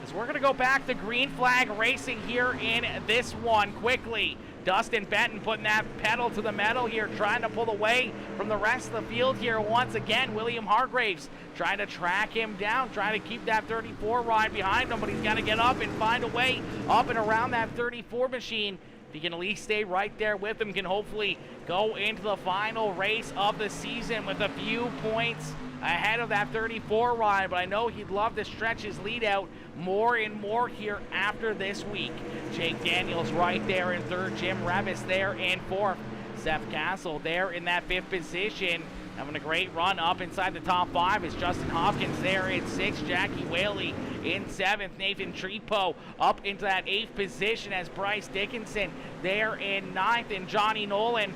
As we're going to go back to green flag racing here in this one quickly. Dustin Benton putting that pedal to the metal here, trying to pull away from the rest of the field here once again. William Hargraves trying to track him down, trying to keep that 34 ride behind him, but he's got to get up and find a way up and around that 34 machine. If he can at least stay right there with him, can hopefully go into the final race of the season with a few points ahead of that 34 ride, but I know he'd love to stretch his lead out more and more here after this week. Jake Daniels right there in 3rd, Jim Revis there in 4th, Seth Castle there in that 5th position, having a great run up inside the top 5 is Justin Hopkins there in 6th, Jackie Whaley in 7th, Nathan Trepo up into that 8th position as Bryce Dickinson there in 9th, and Johnny Nolan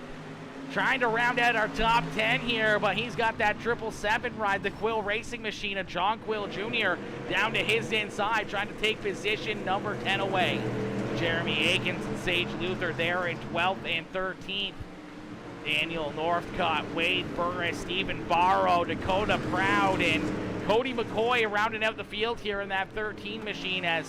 trying to round out our top 10 here, but he's got that 777 ride, the Quill Racing Machine of John Quill Jr. down to his inside, trying to take position number 10 away. Jeremy Akins and Sage Luther there in 12th and 13th. Daniel Northcott, Wade Burris, Stephen Barrow, Dakota Proud, and Cody McCoy rounding out the field here in that 13 machine, as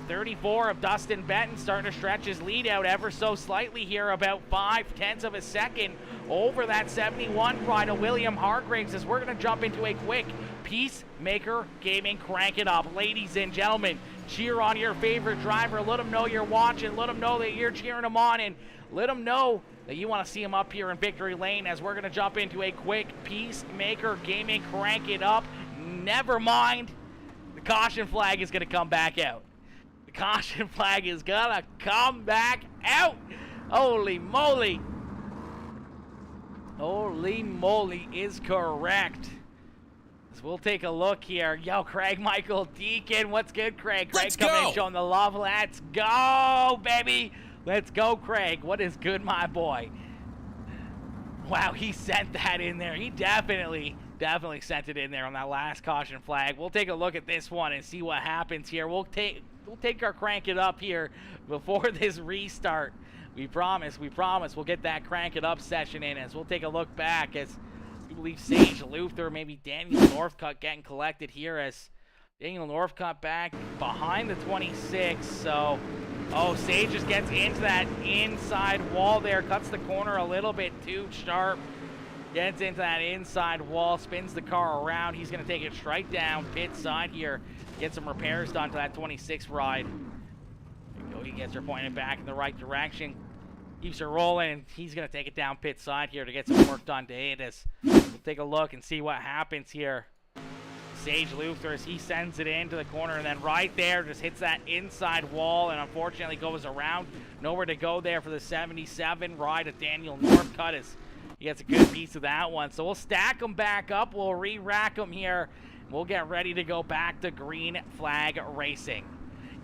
34 of Dustin Benton starting to stretch his lead out ever so slightly here, about 5/10 of a second over that 71 ride of William Hargraves, as we're going to jump into a quick Peacemaker Gaming Crank It Up. Ladies and gentlemen, cheer on your favorite driver. Let them know you're watching. Let them know that you're cheering them on, and let them know that you want to see them up here in Victory Lane, as we're going to jump into a quick Peacemaker Gaming Crank It Up. Never mind, the caution flag is going to come back out. Caution flag is gonna come back out. Holy moly. Holy moly is correct. So we'll take a look here. Yo, Craig Michael Deacon. What's good, Craig? Craig coming in showing the love. Let's go, baby. Let's go, Craig. What is good, my boy? Wow, he sent that in there. He definitely sent it in there on that last caution flag. We'll take a look at this one and see what happens here. We'll take our crank it up here before this restart. We promise we'll get that crank it up session in, as we'll take a look back, as we believe Sage Luther, maybe Daniel Northcutt getting collected here, as Daniel Northcutt back behind the 26. So, oh, Sage just gets into that inside wall there, cuts the corner a little bit too sharp, gets into that inside wall, spins the car around. He's going to take it straight down pit side here, get some repairs done to that 26 ride. There you go. He gets her pointed back in the right direction, keeps her rolling, and he's going to take it down pit side here to get some work done to Adis. We'll take a look and see what happens here. Sage Luther, as he sends it into the corner, and then right there just hits that inside wall, and unfortunately goes around. Nowhere to go there for the 77 ride of Daniel Northcutt, as he gets a good piece of that one. So we'll stack them back up. We'll re-rack them here. We'll get ready to go back to green flag racing.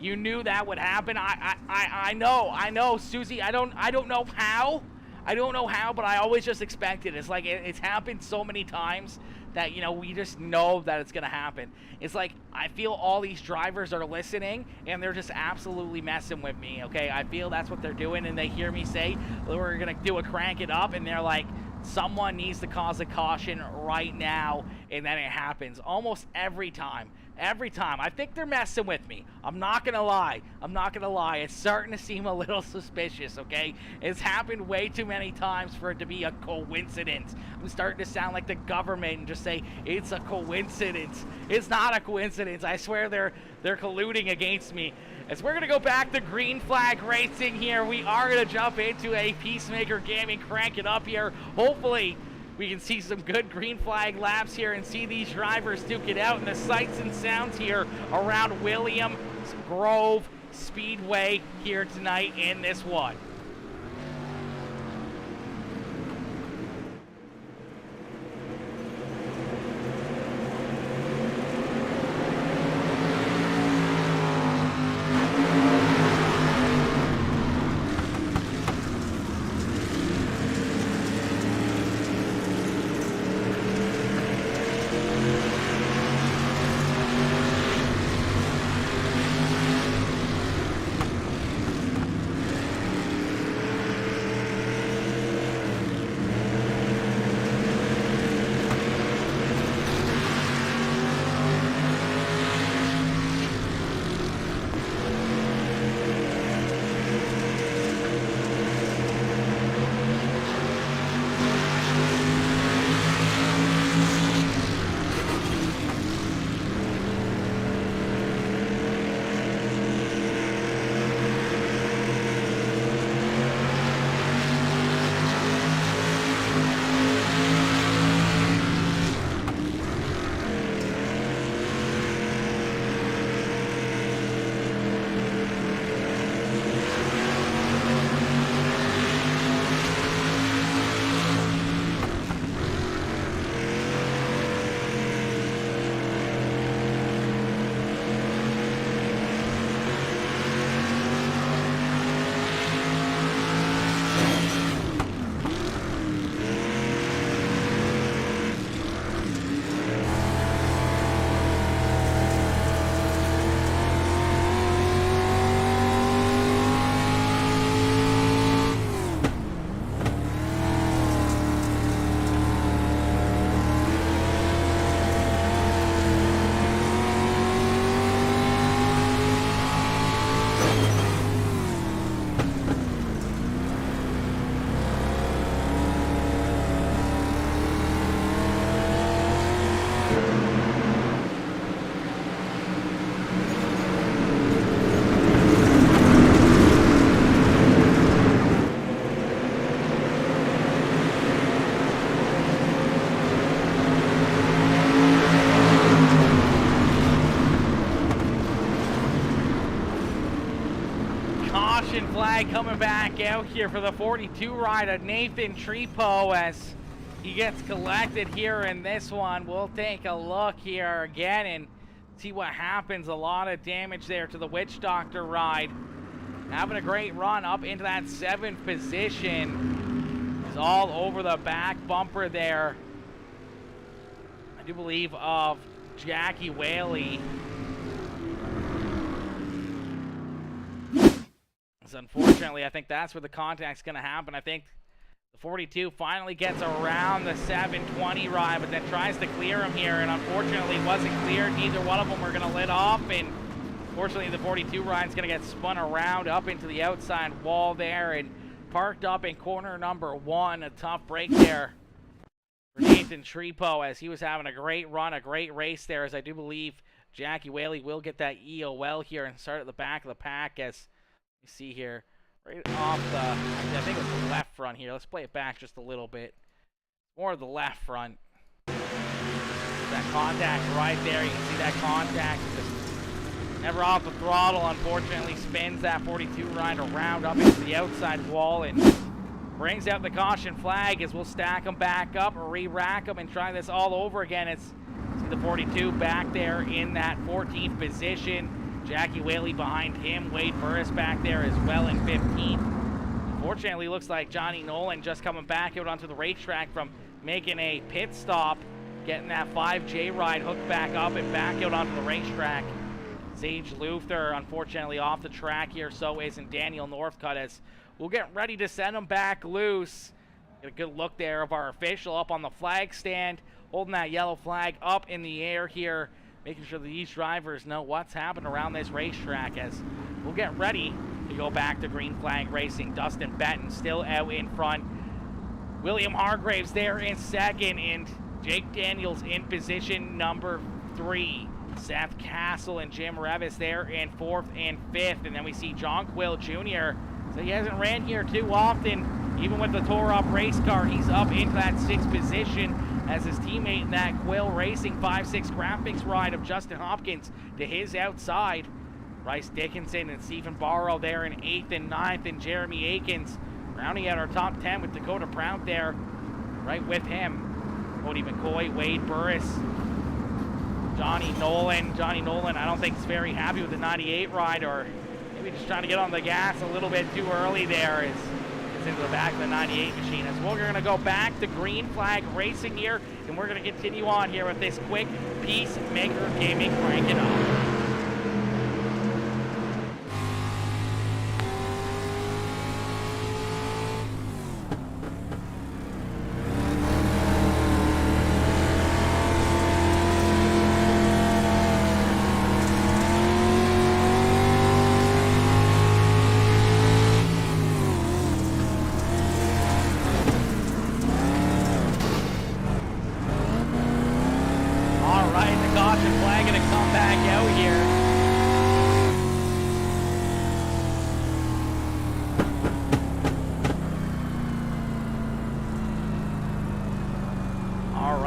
You knew that would happen. I know, Susie. I don't know how. I don't know how, but I always just expect it. It's like it's happened so many times that, you know, we just know that it's going to happen. It's like I feel all these drivers are listening, and they're just absolutely messing with me, okay? I feel that's what they're doing, and they hear me say, we're going to do a crank it up, and they're like, someone needs to cause a caution right now, and then it happens almost every time. Every time. I think they're messing with me. I'm not gonna lie. I'm not gonna lie. It's starting to seem a little suspicious, okay? It's happened way too many times for it to be a coincidence. I'm starting to sound like the government and just say, it's a coincidence. It's not a coincidence. I swear they're colluding against me. As we're gonna go back to green flag racing here, we are gonna jump into a Peacemaker Gaming crank it up here. Hopefully, we can see some good green flag laps here and see these drivers duke it out in the sights and sounds here around Williams Grove Speedway here tonight in this one. Flag coming back out here for the 42 rider Nathan Trepo as he gets collected here in this one. We'll take a look here again and see what happens. A lot of damage there to the Witch Doctor ride. Having a great run up into that 7th position. He's all over the back bumper there, I do believe, of Jackie Whaley. Unfortunately, I think that's where the contact's going to happen. I think the 42 finally gets around the 720 ride, but then tries to clear him here, and unfortunately wasn't cleared. Neither one of them were going to let off, and fortunately the 42 ride's going to get spun around up into the outside wall there and parked up in corner number 1. A tough break there for Nathan Trepo as he was having a great run, a great race there, as I do believe Jackie Whaley will get that EOL here and start at the back of the pack. As you see here, right off the, I think it was the left front here. Let's play it back just a little bit. More of the left front. That contact right there. You can see that contact. Just never off the throttle. Unfortunately, spins that 42 ride around up into the outside wall and brings out the caution flag as we'll stack them back up, re-rack them, and try this all over again. It's see the 42 back there in that 14th position. Jackie Whaley behind him. Wade Burris back there as well in 15th. Unfortunately, looks like Johnny Nolan just coming back out onto the racetrack from making a pit stop, getting that 5J ride hooked back up and back out onto the racetrack. Sage Luther, unfortunately, off the track here. So isn't Daniel Northcutt, as we'll get ready to send him back loose. Get a good look there of our official up on the flag stand, holding that yellow flag up in the air here, making sure that these drivers know what's happening around this racetrack, as we'll get ready to go back to green flag racing. Dustin Benton still out in front. William Hargraves there in second, and Jake Daniels in position number 3. Seth Castle and Jim Revis there in 4th and 5th. And then we see John Quill Jr. So he hasn't ran here too often. Even with the tore-up race car, he's up into that 6th position as his teammate in that Quill Racing 5-6 graphics ride of Justin Hopkins to his outside. Bryce Dickinson and Stephen Barrow there in 8th and 9th, and Jeremy Akins rounding out our top 10 with Dakota Prout there right with him. Cody McCoy, Wade Burris, Johnny Nolan. Johnny Nolan, I don't think is very happy with the 98 ride, or maybe just trying to get on the gas a little bit too early there. It's into the back of the 98 machine. As well, we're going to go back to green flag racing here, and we're going to continue on here with this quick Peacemaker Gaming Crank It Up.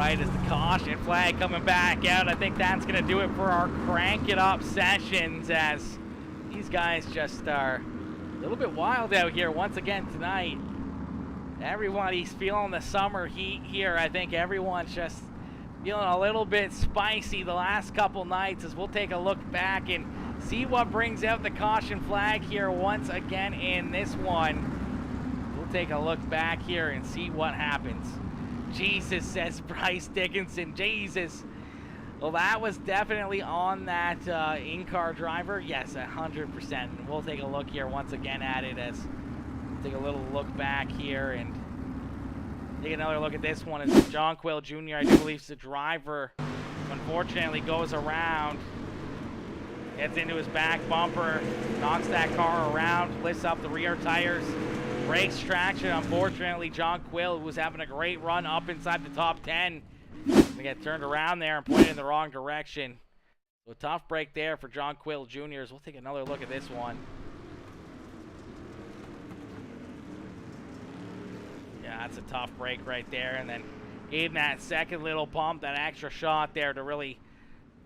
As the caution flag coming back out, I think that's going to do it for our Crank It Up sessions, as these guys just are a little bit wild out here once again tonight. Everybody's feeling the summer heat here. I think everyone's just feeling a little bit spicy the last couple nights, as we'll take a look back and see what brings out the caution flag here once again in this one. We'll take a look back here and see what happens. Jesus, says Bryce Dickinson. Jesus. Well, that was definitely on that in-car driver. Yes, 100%. We'll take a look here once again at it, as take a little look back here and take another look at this one. As John Quill Jr., I do believe, is the driver, unfortunately goes around, gets into his back bumper, knocks that car around, lifts up the rear tires, breaks traction. Unfortunately, John Quill, who was having a great run up inside the top 10, we get turned around there and pointed in the wrong direction. So a tough break there for John Quill Jr. We'll take another look at this one. Yeah, that's a tough break right there, and then gave that second little pump, that extra shot there to really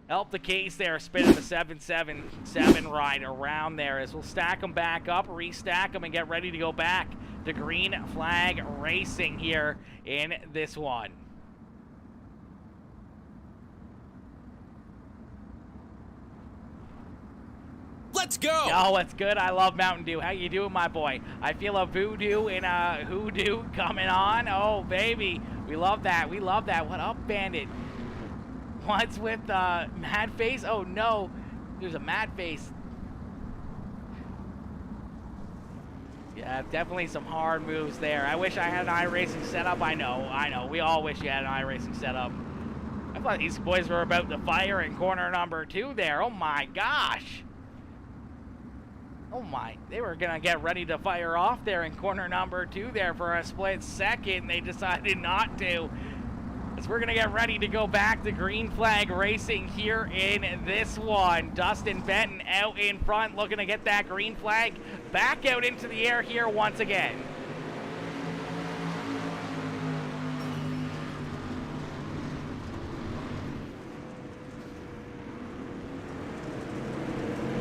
help the case there, spinning the 777 ride around there, as we'll stack them back up, restack them, and get ready to go back to green flag racing here in this one. Let's go! Oh, what's good? I love Mountain Dew. How you doing, my boy? I feel a voodoo and a hoodoo coming on. Oh, baby. We love that. We love that. What up, Bandit? What's with Mad Face? Oh, no. There's a Mad Face. Yeah, definitely some hard moves there. I wish I had an iRacing setup. I know. We all wish you had an iRacing setup. I thought these boys were about to fire in corner number 2 there. Oh, my gosh. Oh my, they were gonna get ready to fire off there in corner number 2 there for a split second. They decided not to. As we're gonna get ready to go back to green flag racing here in this one. Dustin Benton out in front, looking to get that green flag back out into the air here once again.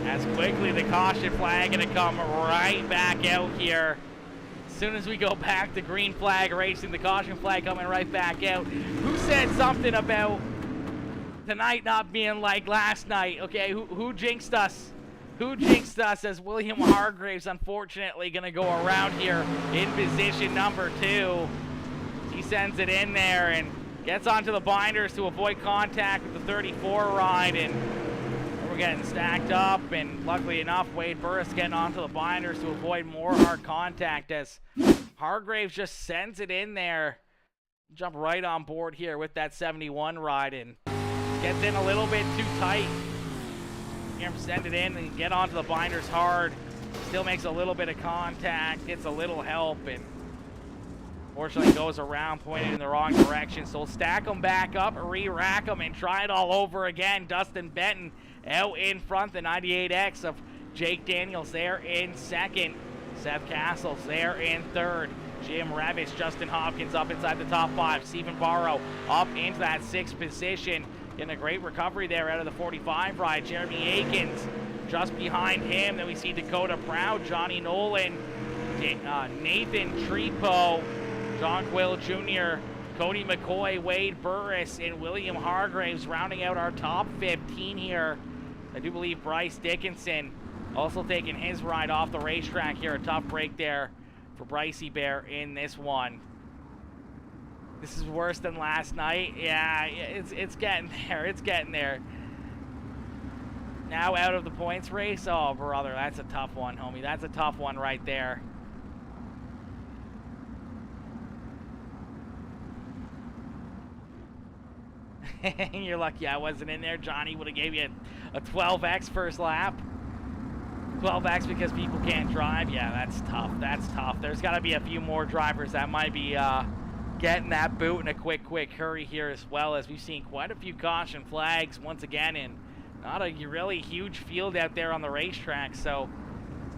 As quickly the caution flag gonna come right back out here. As soon as we go back to green flag racing, the caution flag coming right back out. Who said something about tonight not being like last night? Okay, who jinxed us? Who jinxed us as William Hargraves, unfortunately, going to go around here in position number 2. He sends it in there and gets onto the binders to avoid contact with the 34 ride, and we're getting stacked up, and luckily enough, Wade Burris getting onto the binders to avoid more hard contact as Hargraves just sends it in there. Jump right on board here with that 71 ride and gets in a little bit too tight. Hear him send it in and get onto the binders hard. Still makes a little bit of contact, gets a little help, and fortunately goes around, pointed in the wrong direction. So we'll stack them back up, re-rack them, and try it all over again. Dustin Benton out in front, the 98X of Jake Daniels there in second. Seth Castles there in third. Jim Revis, Justin Hopkins up inside the top 5. Stephen Barrow up into that 6th position. Getting a great recovery there out of the 45 ride. Jeremy Akins just behind him. Then we see Dakota Proud, Johnny Nolan, Nathan Trepo, John Quill Jr., Cody McCoy, Wade Burris, and William Hargraves rounding out our top 15 here. I do believe Bryce Dickinson also taking his ride off the racetrack here. A tough break there for Brycey Bear in this one. This is worse than last night. Yeah, it's getting there. It's getting there. Now out of the points race. Oh, brother, that's a tough one, homie. That's a tough one right there. You're lucky I wasn't in there. Johnny would have gave you a 12X first lap. 12X because people can't drive. Yeah, that's tough. That's tough. There's got to be a few more drivers that might be getting that boot in a quick hurry here, as well, as we've seen quite a few caution flags once again, and not a really huge field out there on the racetrack. So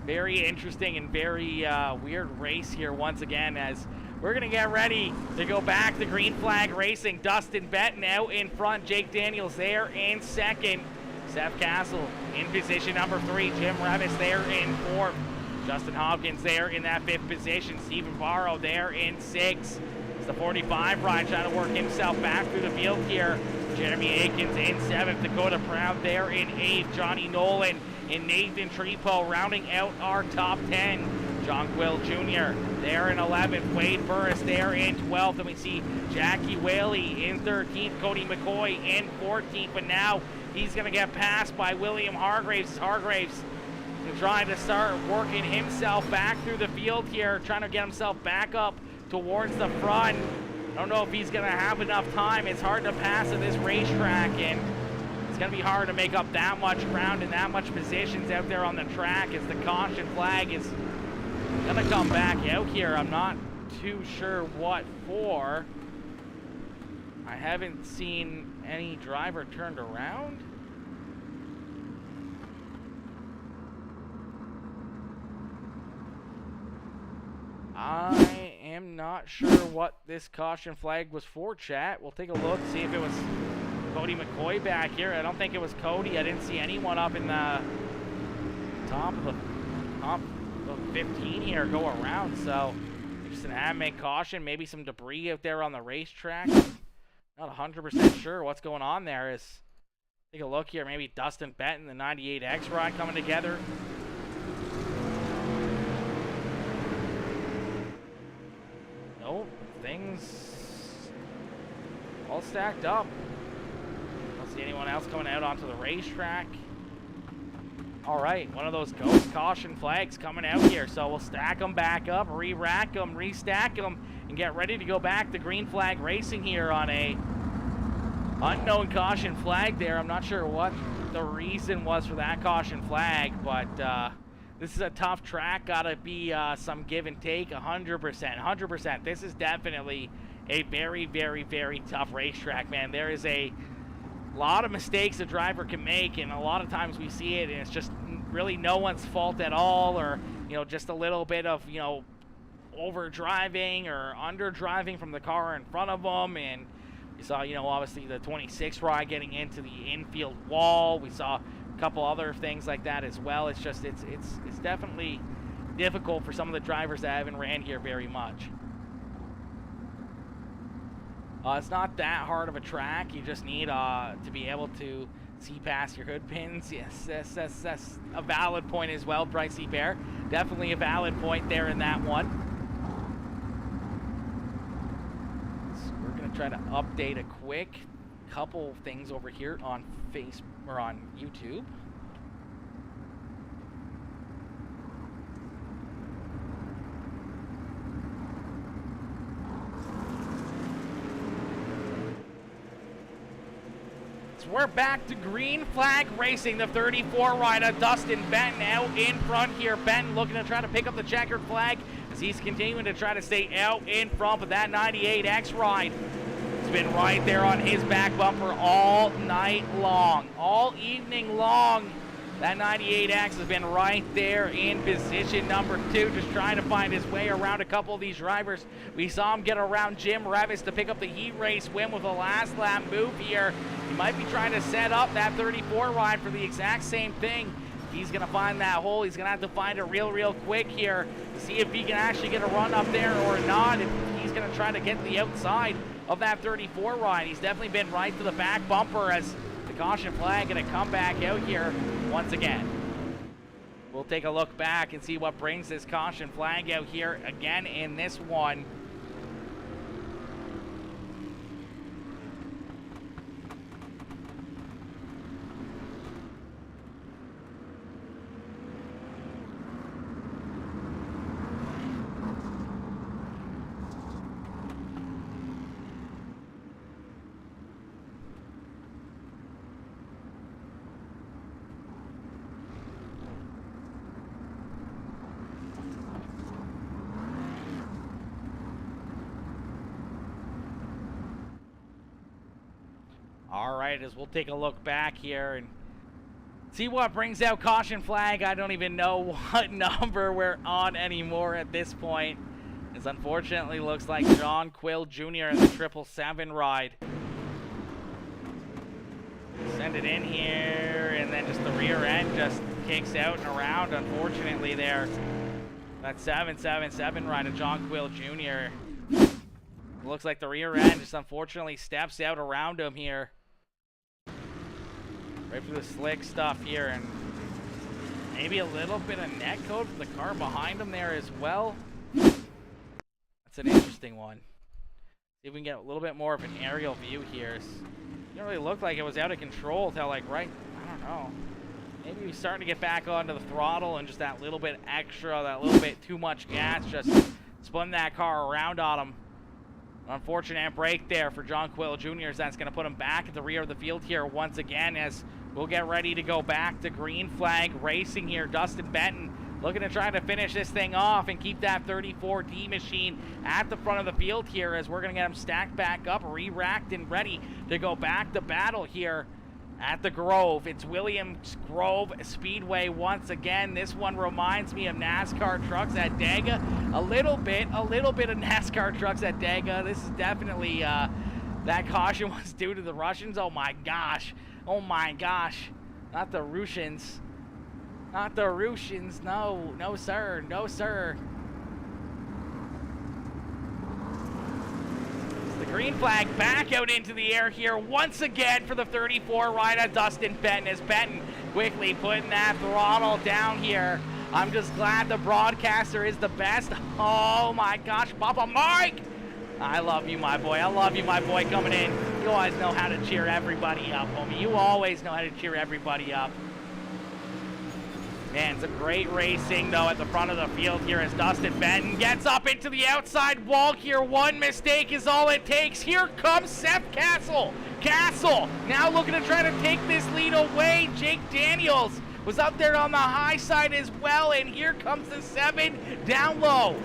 very interesting and very weird race here once again, as we're going to get ready to go back to green flag racing. Dustin Benton out in front. Jake Daniels there in second. Seth Castle in position number 3. Jim Revis there in 4th. Justin Hopkins there in that 5th position. Stephen Barrow there in 6th. It's the 45 ride trying to work himself back through the field here. Jeremy Akins in 7th. Dakota Proud there in 8th. Johnny Nolan and Nathan Trepo rounding out our top 10. John Quill Jr. there in 11th. Wade Burris there in 12th. And we see Jackie Whaley in 13th. Cody McCoy in 14th. But now he's going to get passed by William Hargraves. Hargraves trying to start working himself back through the field here, trying to get himself back up towards the front. I don't know if he's going to have enough time. It's hard to pass at this racetrack, and it's going to be hard to make up that much ground and that much positions out there on the track, as the caution flag is going to come back out here. I'm not too sure what for. I haven't seen any driver turned around. I am not sure what this caution flag was for, chat. We'll take a look, see if it was Cody McCoy back here. I don't think it was Cody. I didn't see anyone up in the top of 15 here go around. So just an admin caution, maybe some debris out there on the racetrack. Not 100% sure what's going on there. Take a look here. Maybe Dustin Benton, the 98X ride coming together. Nope, things all stacked up. Don't see anyone else coming out onto the racetrack. All right, one of those ghost caution flags coming out here. So we'll stack them back up, re-rack them, restack them, and get ready to go back to green flag racing here on a unknown caution flag there. I'm not sure what the reason was for that caution flag, but this is a tough track. Gotta be some give and take, 100%. This is definitely a very, very, very tough racetrack, man. There is a lot of mistakes a driver can make, and a lot of times we see it, and it's just really no one's fault at all, or, you know, just a little bit of, you know, over driving or under driving from the car in front of them. And we saw, you know, obviously the 26 ride getting into the infield wall. We saw a couple other things like that as well. It's just it's definitely difficult for some of the drivers that haven't ran here very much. It's not that hard of a track. You just need to be able to See past your hood pins. Yes, that's a valid point as well, Brycey Bear. Definitely a valid point there in that one. So we're gonna try to update a quick couple things over here on Facebook or on YouTube. We're back to green flag racing. The 34 rider Dustin Benton out in front here. Benton looking to try to pick up the checkered flag as he's continuing to try to stay out in front. But that 98X ride has been right there on his back bumper all night long, all evening long. That 98X has been right there in position number 2, just trying to find his way around a couple of these drivers. We saw him get around Jim Revis to pick up the heat race win with a last lap move here. He might be trying to set up that 34 ride for the exact same thing. He's going to find that hole. He's going to have to find it real quick here to see if he can actually get a run up there or not. If he's going to try to get to the outside of that 34 ride. He's definitely been right to the back bumper as the caution flag going to come back out here once again. We'll take a look back and see what brings this caution flag out here again in this one. All right, as we'll take a look back here and see what brings out caution flag. I don't even know what number we're on anymore at this point. It unfortunately looks like John Quill Jr. in the 777 ride. Send it in here, and then just the rear end just kicks out and around, unfortunately, there. That 777 ride of John Quill Jr. Looks like the rear end just unfortunately steps out around him here. Right through the slick stuff here, and maybe a little bit of net code for the car behind him there as well. That's an interesting one. See if we can get a little bit more of an aerial view here. It didn't really look like it was out of control until like I don't know. Maybe he's starting to get back onto the throttle and just that little bit extra, that little bit too much gas just spun that car around on him. Unfortunate break there for John Quill Jr. as that's going to put him back at the rear of the field here once again as we'll get ready to go back to green flag racing here. Dustin Benton looking to try to finish this thing off and keep that 34D machine at the front of the field here as we're going to get him stacked back up, re-racked and ready to go back to battle here at the Grove. It's Williams Grove Speedway once again. This one reminds me of NASCAR trucks at Daga. A little bit of NASCAR trucks at Daga. This is definitely, that caution was due to the Russians. Oh my gosh. Oh my gosh. Not the Russians. Not the Russians. No, no sir. No sir. The green flag back out into the air here once again for the 34 rider Dustin Benton as Benton quickly putting that throttle down here. I'm just glad the broadcaster is the best. Oh my gosh, Papa Mike! I love you, my boy. I love you, my boy, coming in. You always know how to cheer everybody up, homie. You always know how to cheer everybody up. Man, some great racing, though, at the front of the field here as Dustin Benton gets up into the outside wall here. One mistake is all it takes. Here comes Seth Castle. Castle now looking to try to take this lead away. Jake Daniels was up there on the high side as well, and here comes the 7 down low.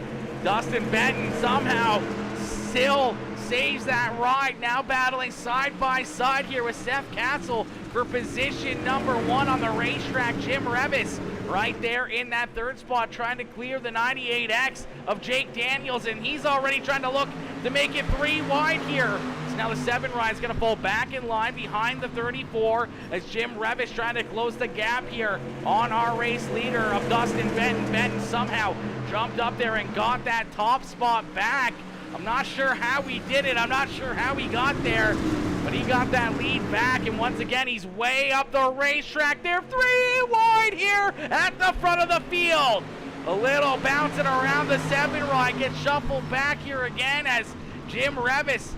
Dustin Benton somehow still saves that ride, now battling side by side here with Seth Castle for position number 1 on the racetrack. Jim Revis right there in that 3rd spot trying to clear the 98X of Jake Daniels, and he's already trying to look to make it 3 wide here. So now the 7 ride is going to fall back in line behind the 34 as Jim Revis trying to close the gap here on our race leader of Dustin Benton. Benton somehow jumped up there and got that top spot back. I'm not sure how he did it. I'm not sure how he got there, but he got that lead back, and once again, he's way up the racetrack. They're 3 wide here at the front of the field. A little bouncing around the 7 ride, gets shuffled back here again as Jim Revis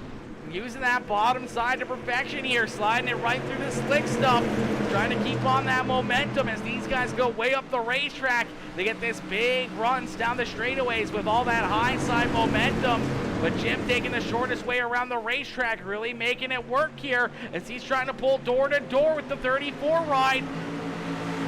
using that bottom side to perfection here, sliding it right through the slick stuff, trying to keep on that momentum as these guys go way up the racetrack. They get this big runs down the straightaways with all that high side momentum, but Jim taking the shortest way around the racetrack, really making it work here as he's trying to pull door to door with the 34 ride.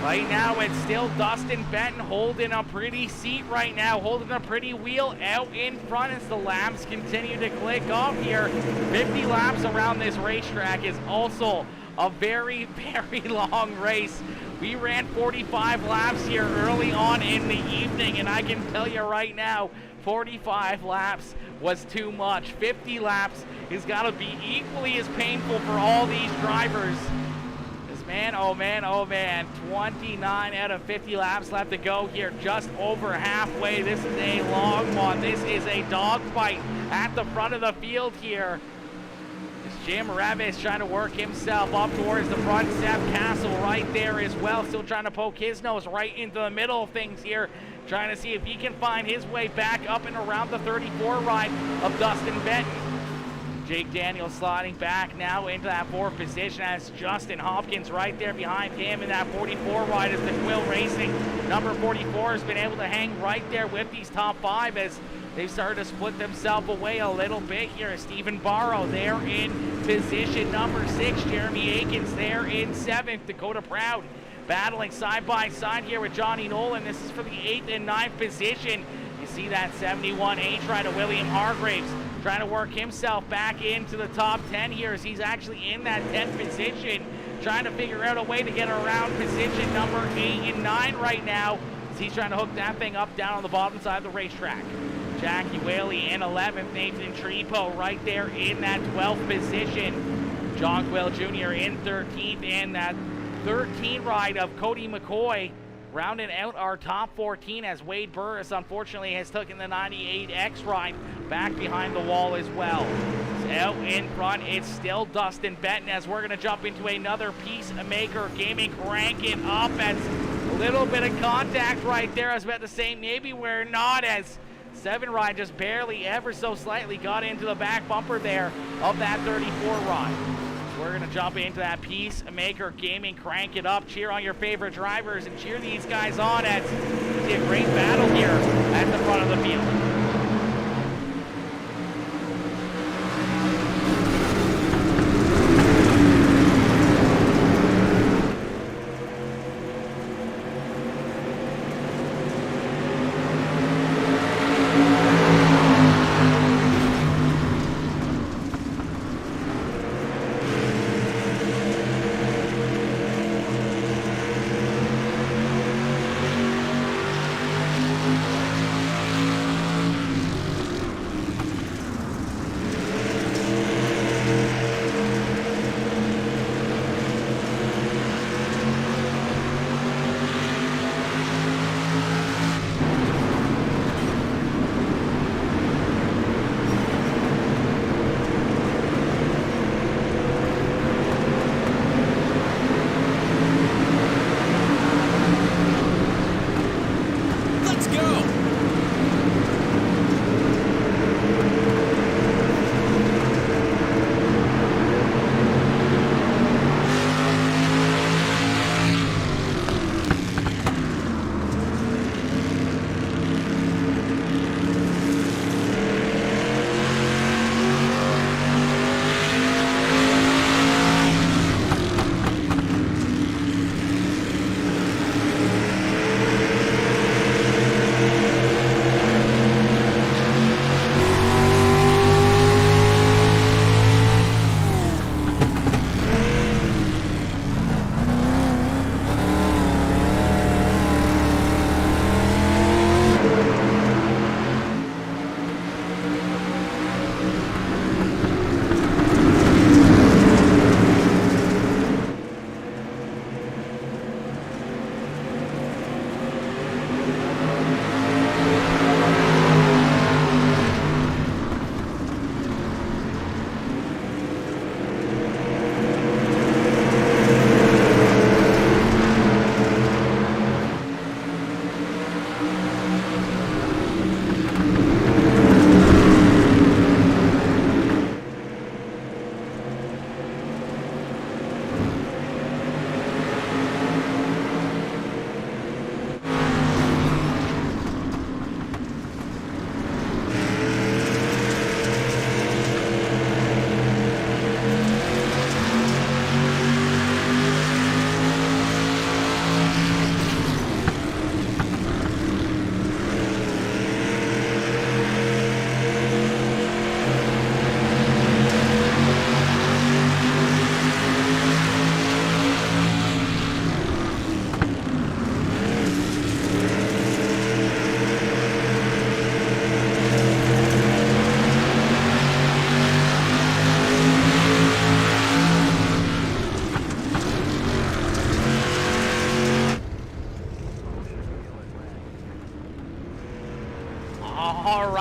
Right now, it's still Dustin Benton holding a pretty seat right now, holding a pretty wheel out in front as the laps continue to click off here. 50 laps around this racetrack is also a very, very long race. We ran 45 laps here early on in the evening, and I can tell you right now, 45 laps was too much. 50 laps is got to be equally as painful for all these drivers. Man, oh man, oh man, 29 out of 50 laps left to go here, just over halfway. This is a long one. This is a dogfight at the front of the field here. It's Jim Revis trying to work himself up towards the front. Seth Castle right there as well, still trying to poke his nose right into the middle of things here, trying to see if he can find his way back up and around the 34 ride of Dustin Benton. Jake Daniels sliding back now into that 4th position as Justin Hopkins right there behind him in that 44 ride as the Quill Racing. Number 44 has been able to hang right there with these top 5 as they've started to split themselves away a little bit here. Stephen Barrow there in position number 6. Jeremy Akins there in 7th. Dakota Proud battling side by side here with Johnny Nolan. This is for the 8th and 9th position. You see that 71 H-Ride of William Hargraves trying to work himself back into the top 10 here as he's actually in that 10th position, trying to figure out a way to get around position number 8 and 9 right now as he's trying to hook that thing up down on the bottom side of the racetrack. Jackie Whaley in 11th, Nathan Trepo right there in that 12th position. John Quill Jr. in 13th, and that 13 ride of Cody McCoy rounding out our top 14 as Wade Burris unfortunately has taken the 98X ride back behind the wall as well. So out in front, it's still Dustin Benton as we're going to jump into another Peacemaker Gaming cranking up. As a little bit of contact right there. I was about to say maybe we're not, as 7 ride just barely ever so slightly got into the back bumper there of that 34 ride. We're going to jump into that Peacemaker Gaming, crank it up, cheer on your favorite drivers, and cheer these guys on as you see a great battle here at the front of the field.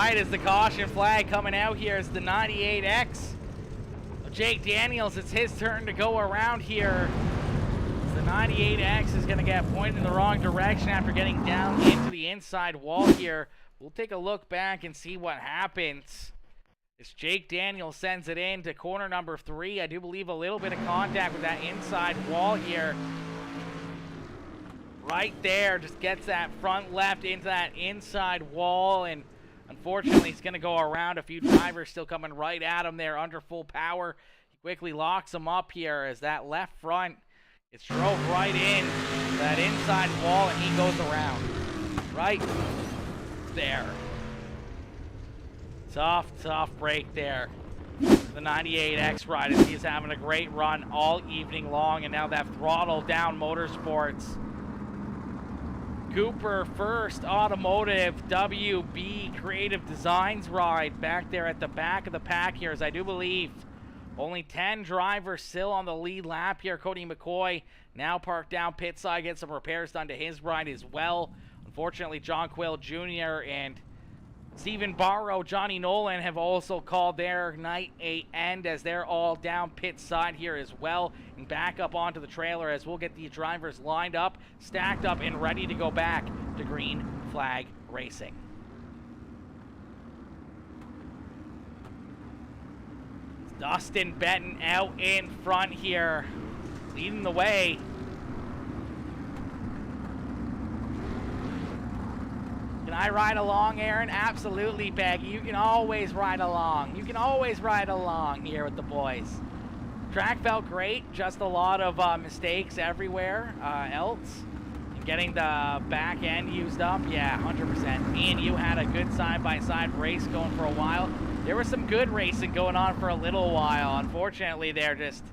right, as the caution flag coming out here is the 98X. Jake Daniels, it's his turn to go around here. The 98X is going to get pointed in the wrong direction after getting down into the inside wall here. We'll take a look back and see what happens. As Jake Daniels sends it in to corner number 3. I do believe a little bit of contact with that inside wall here. Right there, just gets that front left into that inside wall, and unfortunately he's going to go around. A few drivers still coming right at him there under full power. He quickly locks him up here as that left front is drove right in that inside wall, and he goes around right there. Tough break there. The 98X ride, as he's having a great run all evening long, and now that Throttle Down Motorsports Cooper First Automotive WB Creative Designs ride back there at the back of the pack here, as I do believe only 10 drivers still on the lead lap here. Cody McCoy now parked down pit side, get some repairs done to his ride as well. Unfortunately, John Quill Jr. and Stephen Barrow, Johnny Nolan have also called their night a end, as they're all down pit side here as well, and back up onto the trailer as we'll get these drivers lined up, stacked up, and ready to go back to green flag racing. Dustin Benton out in front here, leading the way. Can I ride along, Aaron? Absolutely, Peggy. You can always ride along. You can always ride along here with the boys. Track felt great. Just a lot of mistakes everywhere else. And getting the back end used up, yeah, 100%. Me and you had a good side-by-side race going for a while. There was some good racing going on for a little while. Unfortunately, there just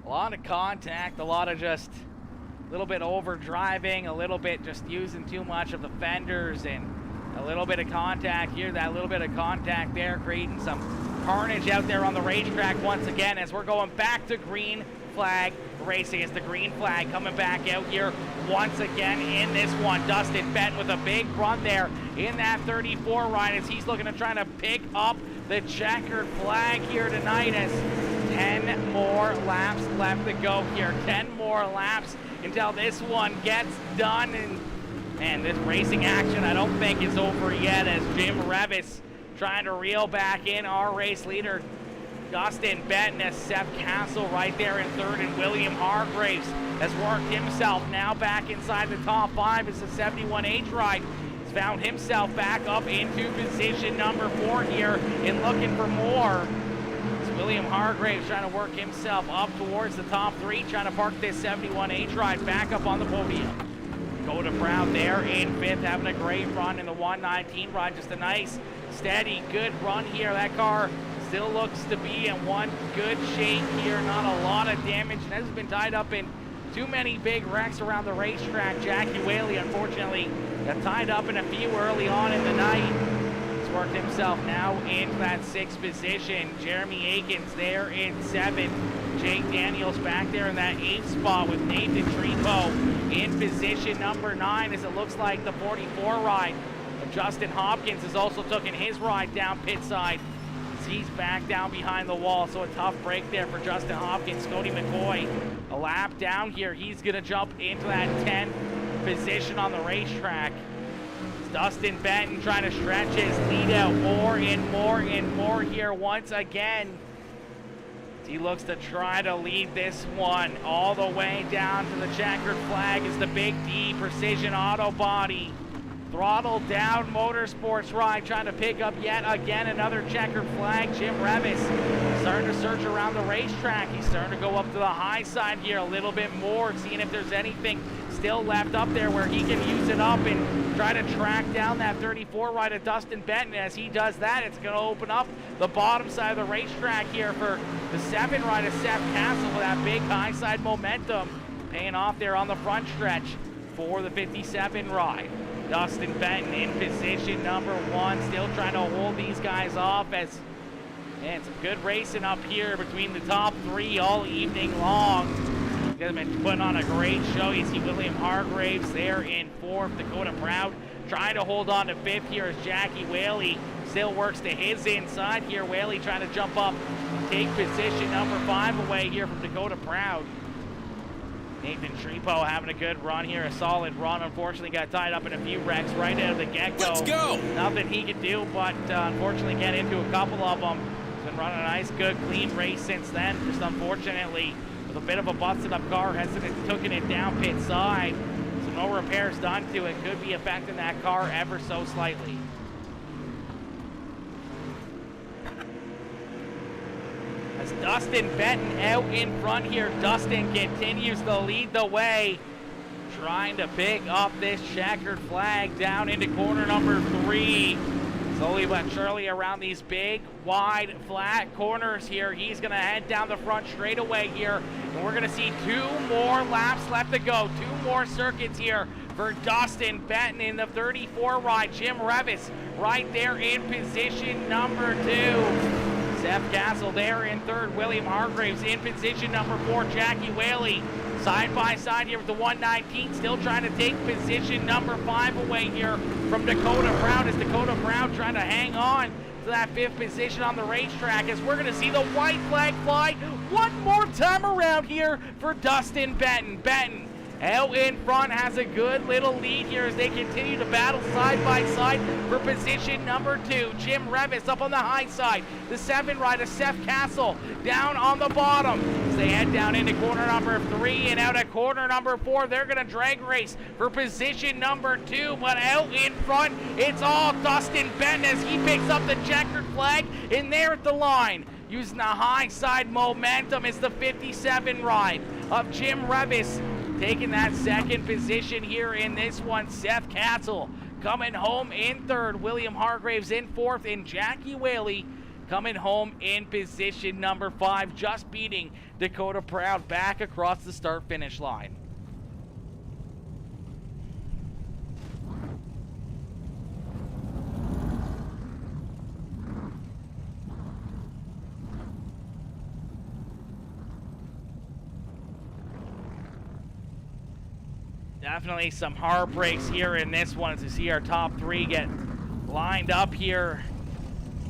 a lot of contact, a lot of just a little bit over driving, a little bit just using too much of the fenders, and a little bit of contact here, that little bit of contact there, creating some carnage out there on the racetrack once again, as we're going back to green flag racing. It's the green flag coming back out here once again in this one. Dustin Benton with a big run there in that 34 ride, as he's looking to try to pick up the checkered flag here tonight, as 10 more laps left to go here. 10 more laps until this one gets done, and man, this racing action I don't think is over yet, as Jim Revis trying to reel back in our race leader Dustin Benton, as Seth Castle right there in third, and William Hargraves has worked himself now back inside the top 5 as the 71H ride has found himself back up into position number 4 here and looking for more. William Hargraves trying to work himself up towards the top 3, trying to park this 71H ride back up on the podium. Dakota Proud there in 5th, having a great run in the 119 ride. Just a nice, steady, good run here. That car still looks to be in one good shape here. Not a lot of damage, and has been tied up in too many big wrecks around the racetrack. Jackie Whaley, unfortunately, got tied up in a few early on in the night. Worked himself now into that 6th position. Jeremy Akins there in 7th. Jake Daniels back there in that 8th spot with Nathan Trepo in position number 9, as it looks like the 44 ride of Justin Hopkins has also taken his ride down pit side. He's back down behind the wall, so a tough break there for Justin Hopkins. Cody McCoy a lap down here. He's going to jump into that 10th position on the racetrack. Dustin Benton trying to stretch his lead out more and more and more here once again. He looks to try to lead this one all the way down to the checkered flag as the Big D Precision Auto Body Throttle Down Motorsports ride trying to pick up yet again another checkered flag. Jim Revis starting to search around the racetrack. He's starting to go up to the high side here a little bit more, seeing if there's anything still left up there where he can use it up and try to track down that 34 ride of Dustin Benton. As he does that, it's going to open up the bottom side of the racetrack here for the 7 ride of Seth Castle with that big high side momentum paying off there on the front stretch for the 57 ride. Dustin Benton in position number 1, still trying to hold these guys off, as man, some good racing up here between the top 3 all evening long. They've been putting on a great show. You see William Hargraves there in 4th. Dakota Proud trying to hold on to 5th here as Jackie Whaley still works to his inside here. Whaley trying to jump up, take position number 5 away here from Dakota Proud. Nathan Trepo having a good run here, a solid run. Unfortunately got tied up in a few wrecks right out of the get-go. Let's go! Nothing he could do but unfortunately get into a couple of them. He's been running a nice, good, clean race since then. Just unfortunately, with a bit of a busted up car, hasn't taken it down pit side. So no repairs done to it. Could be affecting that car ever so slightly. As Dustin Benton out in front here. Dustin continues to lead the way, trying to pick up this checkered flag down into corner number 3. Slowly but surely around these big, wide, flat corners here. He's going to head down the front straightaway here. And we're going to see 2 more laps left to go. 2 more circuits here for Dustin Benton in the 34 ride. Jim Revis right there in position number 2. Seth Castle there in 3rd. William Hargraves in position number 4. Jackie Whaley side by side here with the 119. Still trying to take position number 5 away here from Dakota Proud, as Dakota Proud trying to hang on to that 5th position on the racetrack, as we're going to see the white flag fly one more time around here for Dustin Benton. Benton out in front has a good little lead here as they continue to battle side by side for position number 2. Jim Revis up on the high side. The 7 rider, Seth Castle, down on the bottom. As they head down into corner number 3 and out at corner number 4, they're going to drag race for position number 2. But out in front, it's all Dustin Benton as he picks up the checkered flag in there at the line. Using the high side momentum, it's the 57 ride of Jim Revis taking that 2nd position here in this one. Seth Castle coming home in 3rd. William Hargraves in 4th. And Jackie Whaley coming home in position number 5. Just beating Dakota Proud back across the start-finish line. Definitely some heartbreaks here in this one as we see our top 3 get lined up here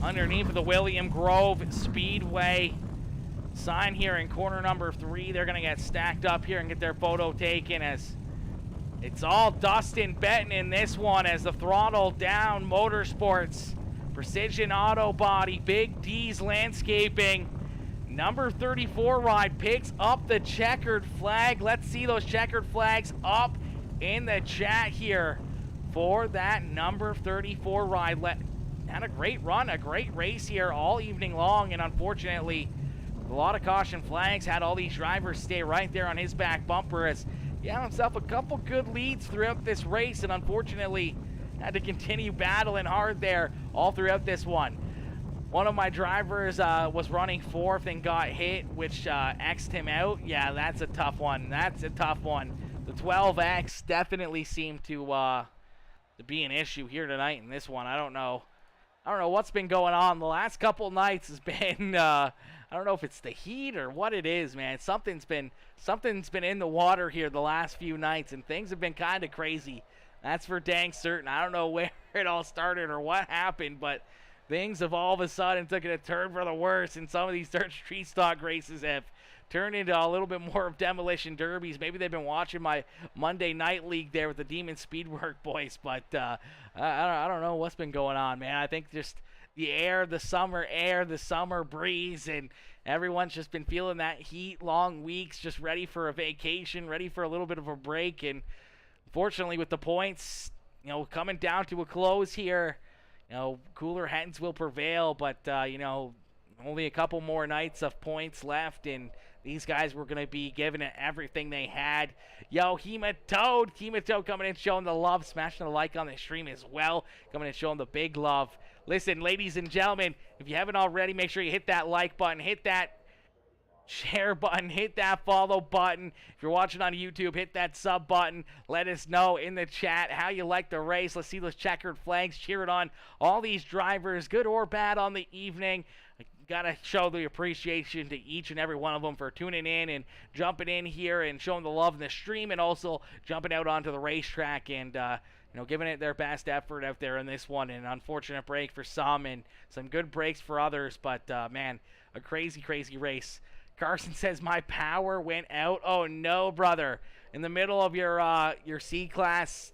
underneath of the William Grove Speedway sign here in corner number 3. They're going to get stacked up here and get their photo taken as it's all Dustin Benton in this one, as the Throttle Down Motorsports, Precision Auto Body, Big D's Landscaping, number 34 ride picks up the checkered flag. Let's see those checkered flags up in the chat here for that number 34 ride. Had a great run, a great race here all evening long, and unfortunately a lot of caution flags had all these drivers stay right there on his back bumper as he had himself a couple good leads throughout this race, and unfortunately had to continue battling hard there all throughout this one. One of my drivers was running 4th and got hit, which X'd him out. Yeah, that's a tough one. That's a tough one. The 12X definitely seemed to be an issue here tonight in this one. I don't know what's been going on. The last couple nights has been I don't know if it's the heat or what it is, man. Something's been in the water here the last few nights, and things have been kind of crazy. That's for dang certain. I don't know where it all started or what happened, but things have all of a sudden taken a turn for the worse, and some of these dirt street stock races have turned into a little bit more of demolition derbies. Maybe they've been watching my Monday Night League there with the Demon Speedwork boys, but I don't know what's been going on, man. I think just the air, the summer breeze, and everyone's just been feeling that heat, long weeks, just ready for a vacation, ready for a little bit of a break. And unfortunately, with the points, coming down to a close here, cooler heads will prevail, but only a couple more nights of points left, and these guys were going to be giving it everything they had. Hema Toad coming in, showing the love, smashing the like on the stream as well, coming in, showing the big love. Listen, ladies and gentlemen, if you haven't already, make sure you hit that like button, hit that share button, hit that follow button. If you're watching on YouTube, hit that sub button. Let us know in the chat how you like the race. Let's see those checkered flags cheering on all these drivers, good or bad on the evening. Gotta show the appreciation to each and every one of them for tuning in and jumping in here and showing the love in the stream, and also jumping out onto the racetrack and giving it their best effort out there in this one. An unfortunate break for some and some good breaks for others, but man, a crazy, crazy race. Carson says my power went out. Oh no, brother! In the middle of your C-class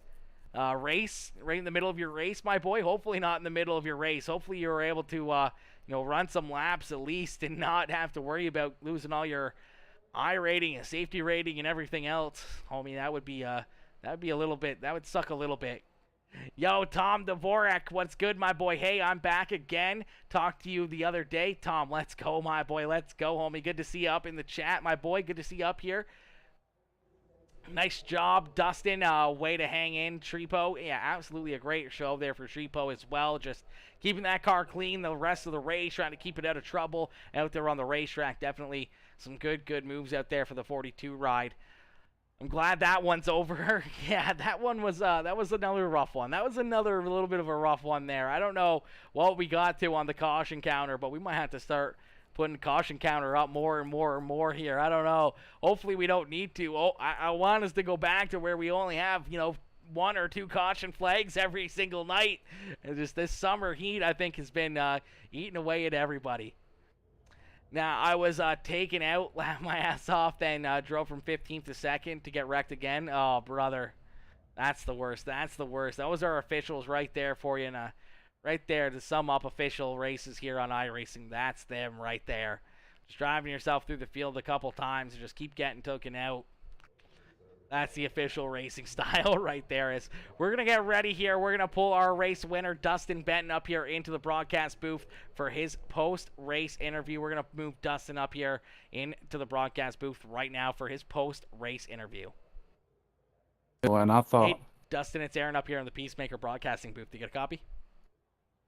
race, right in the middle of your race, my boy. Hopefully not in the middle of your race. Hopefully you were able to run some laps at least and not have to worry about losing all your I rating and safety rating and everything else, homie. That would be a little bit. That would suck a little bit. Yo, Tom Dvorak, what's good, my boy? Hey, I'm back again. Talked to you the other day. Tom, let's go, my boy. Let's go, homie. Good to see you up in the chat, my boy. Good to see you up here. Nice job, Dustin. Way to hang in, Trepo. Yeah, absolutely a great show there for Trepo as well. Just keeping that car clean the rest of the race, trying to keep it out of trouble out there on the racetrack. Definitely some good moves out there for the 42 ride. I'm glad that one's over. Yeah, that was another rough one. That was another little bit of a rough one there. I don't know what we got to on the caution counter, but we might have to start putting the caution counter up more and more here. I don't know. Hopefully we don't need to. I want us to go back to where we only have, 1 or 2 caution flags every single night. And just this summer heat, I think, has been eating away at everybody. Now, I was taken out, laughed my ass off, then drove from 15th to 2nd to get wrecked again. Oh, brother. That's the worst. That's the worst. Those are officials right there for you. Right there to sum up official races here on iRacing. That's them right there. Just driving yourself through the field a couple times and just keep getting taken out. That's the official racing style right there. We're going to get ready here. We're going to pull our race winner, Dustin Benton, up here into the broadcast booth for his post-race interview. We're going to move Dustin up here into the broadcast booth right now for his post-race interview. Well, and I thought... Hey, Dustin, it's Aaron up here in the Peacemaker broadcasting booth. You get a copy?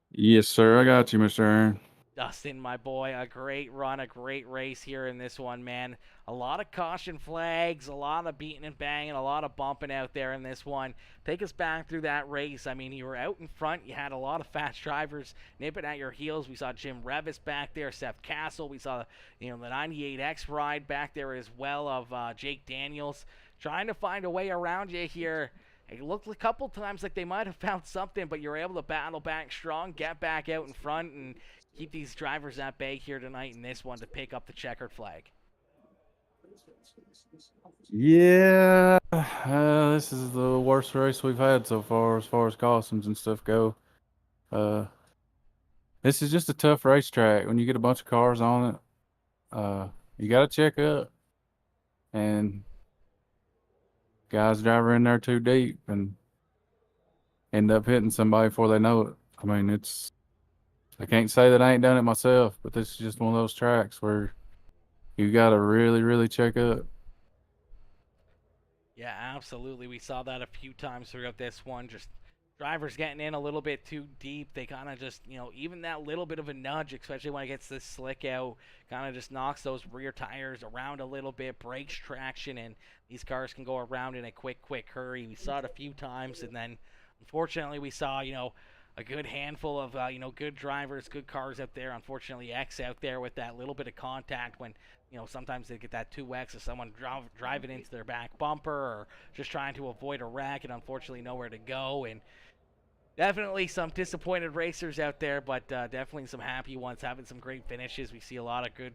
Yes, sir. I got you, Mr. Aaron. Dustin, my boy, a great run, a great race here in this one, man. A lot of caution flags, a lot of beating and banging, a lot of bumping out there in this one. Take us back through that race. I mean, you were out in front. You had a lot of fast drivers nipping at your heels. We saw Jim Revis back there, Seth Castle. We saw, the 98X ride back there as well of Jake Daniels. Trying to find a way around you here. It looked a couple times like they might have found something, but you were able to battle back strong, get back out in front, and keep these drivers at bay here tonight in this one to pick up the checkered flag. Yeah, this is the worst race we've had so far as cautions and stuff go. This is just a tough racetrack. When you get a bunch of cars on it, you got to check up. And guys drive in there too deep and end up hitting somebody before they know it. I mean, I can't say that I ain't done it myself, but this is just one of those tracks where you got to really, really check up. Yeah, absolutely. We saw that a few times throughout this one. Just drivers getting in a little bit too deep. They kind of just, even that little bit of a nudge, especially when it gets this slick out, kind of just knocks those rear tires around a little bit, breaks traction, and these cars can go around in a quick hurry. We saw it a few times, and then unfortunately we saw, a good handful of, good drivers, good cars out there. Unfortunately, X out there with that little bit of contact when, sometimes they get that 2X of someone driving into their back bumper or just trying to avoid a wreck and unfortunately nowhere to go. And definitely some disappointed racers out there, but definitely some happy ones, having some great finishes. We see a lot of good,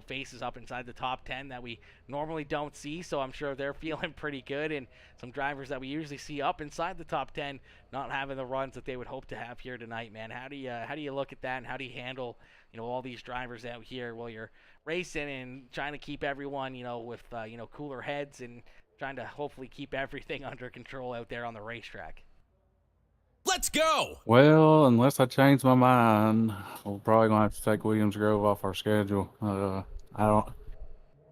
faces up inside the top 10 that we normally don't see, so I'm sure they're feeling pretty good. And some drivers that we usually see up inside the top 10 not having the runs that they would hope to have here tonight, man. How do you look at that, and how do you handle, all these drivers out here while you're racing and trying to keep everyone, with, cooler heads and trying to hopefully keep everything under control out there on the racetrack? Let's go! Well, unless I change my mind, we're probably going to have to take Williams Grove off our schedule. I don't...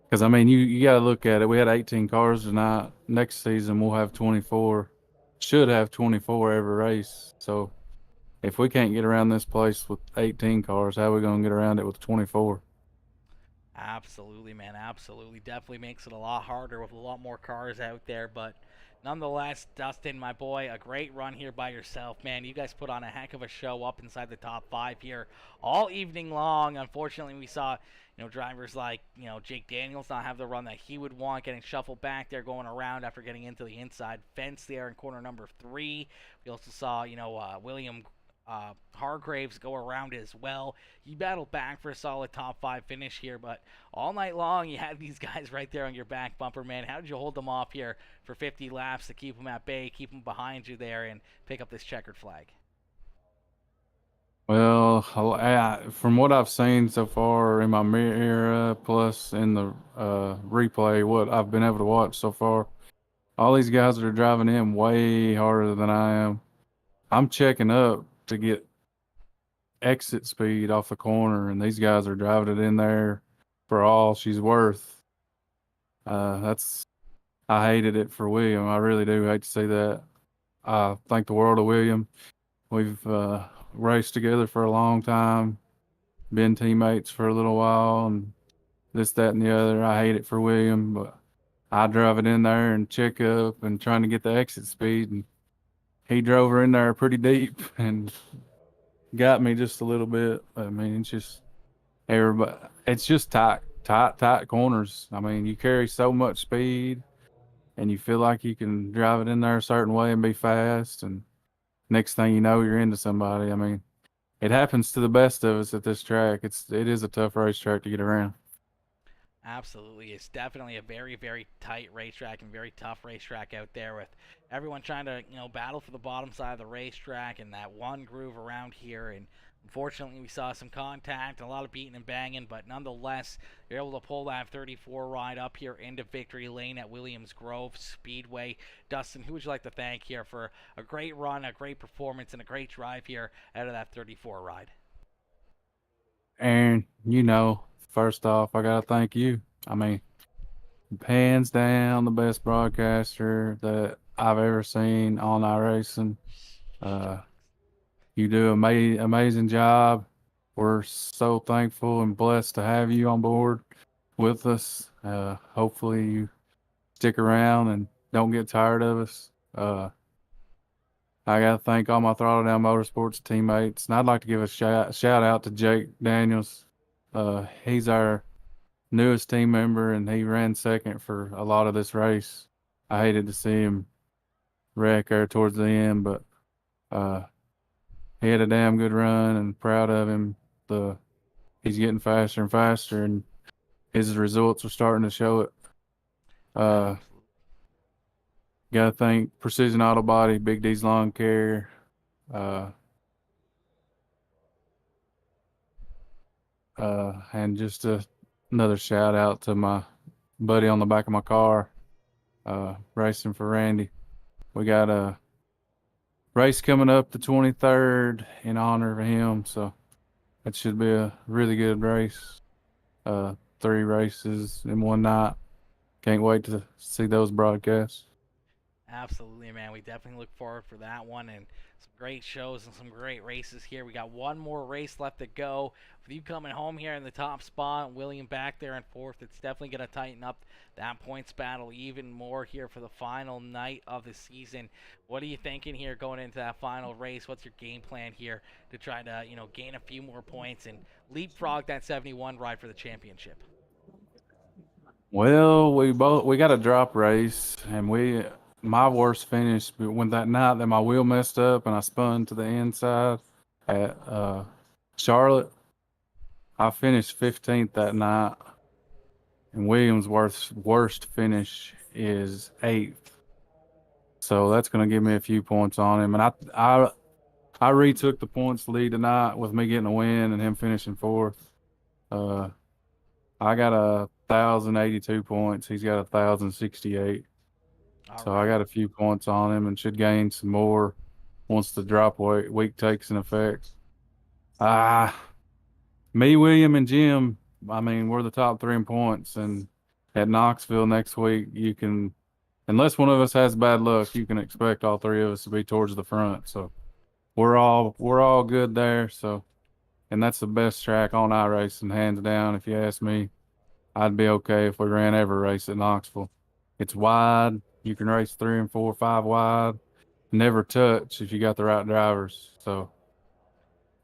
Because, I mean, you got to look at it. We had 18 cars tonight. Next season, we'll have 24. Should have 24 every race. So, if we can't get around this place with 18 cars, how are we going to get around it with 24? Absolutely, man. Absolutely. Definitely makes it a lot harder with a lot more cars out there. But nonetheless, Dustin, my boy, a great run here by yourself, man. You guys put on a heck of a show up inside the top five here all evening long. Unfortunately, we saw, drivers like, Jake Daniels not have the run that he would want, getting shuffled back there, going around after getting into the inside fence there in corner number 3. We also saw, William Hargraves go around as well. He battled back for a solid top 5 finish here, but all night long you had these guys right there on your back bumper, man. How did you hold them off here for 50 laps to keep them at bay, keep them behind you there, and pick up this checkered flag? Well, from what I've seen so far in my mirror, plus in the replay, what I've been able to watch so far, all these guys that are driving in way harder than I am. I'm checking up to get exit speed off the corner, and these guys are driving it in there for all she's worth. I hated it for William. I really do hate to see that. I think the world of William. We've raced together for a long time, been teammates for a little while, and this, that, and the other. I hate it for William, but I drive it in there and check up and trying to get the exit speed, and he drove her in there pretty deep and got me just a little bit. I mean, it's just everybody. It's just tight corners. I mean, you carry so much speed, and you feel like you can drive it in there a certain way and be fast, and next thing you know, you're into somebody. I mean, it happens to the best of us at this track. It is a tough racetrack to get around. Absolutely. It's definitely a very, very tight racetrack and very tough racetrack out there with everyone trying to, battle for the bottom side of the racetrack and that one groove around here. And unfortunately, we saw some contact and a lot of beating and banging, but nonetheless, you're able to pull that 34 ride up here into victory lane at Williams Grove Speedway. Dustin, who would you like to thank here for a great run, a great performance, and a great drive here out of that 34 ride? And, first off, I got to thank you. I mean, hands down, the best broadcaster that I've ever seen on iRacing. You do an amazing job. We're so thankful and blessed to have you on board with us. Hopefully you stick around and don't get tired of us. I got to thank all my Throttle Down Motorsports teammates, and I'd like to give a shout out to Jake Daniels. He's our newest team member, and he ran second for a lot of this race. I hated to see him wreck there towards the end, but he had a damn good run, and proud of him. He's getting faster and faster, and his results are starting to show it. Got to thank Precision Auto Body, Big D's Lawn Care, and just another shout out to my buddy on the back of my car, racing for Randy. We got a race coming up the 23rd in honor of him, so it should be a really good race. 3 races in one night. Can't wait to see those broadcasts. Absolutely, man. We definitely look forward for that one and some great shows and some great races here. We got one more race left to go. With you coming home here in the top spot, William back there in 4th, it's definitely going to tighten up that points battle even more here for the final night of the season. What are you thinking here going into that final race? What's your game plan here to try to, gain a few more points and leapfrog that 71 ride for the championship? Well, we got a drop race, and my worst finish when that night that my wheel messed up and I spun to the inside at Charlotte. I finished 15th that night, and Williams' worst finish is 8th. So that's going to give me a few points on him, and I retook the points lead tonight with me getting a win and him finishing 4th. I got 1,082 points. He's got 1,068. So I got a few points on him and should gain some more once the drop week takes an effect. Me, William, and Jim, I mean, we're the top 3 in points. And at Knoxville next week, unless one of us has bad luck, you can expect all 3 of us to be towards the front. So we're all good there. So, and that's the best track on iRacing, hands down, if you ask me. I'd be okay if we ran every race at Knoxville. It's wide. You can race 3 and 4, 5 wide. Never touch if you got the right drivers. So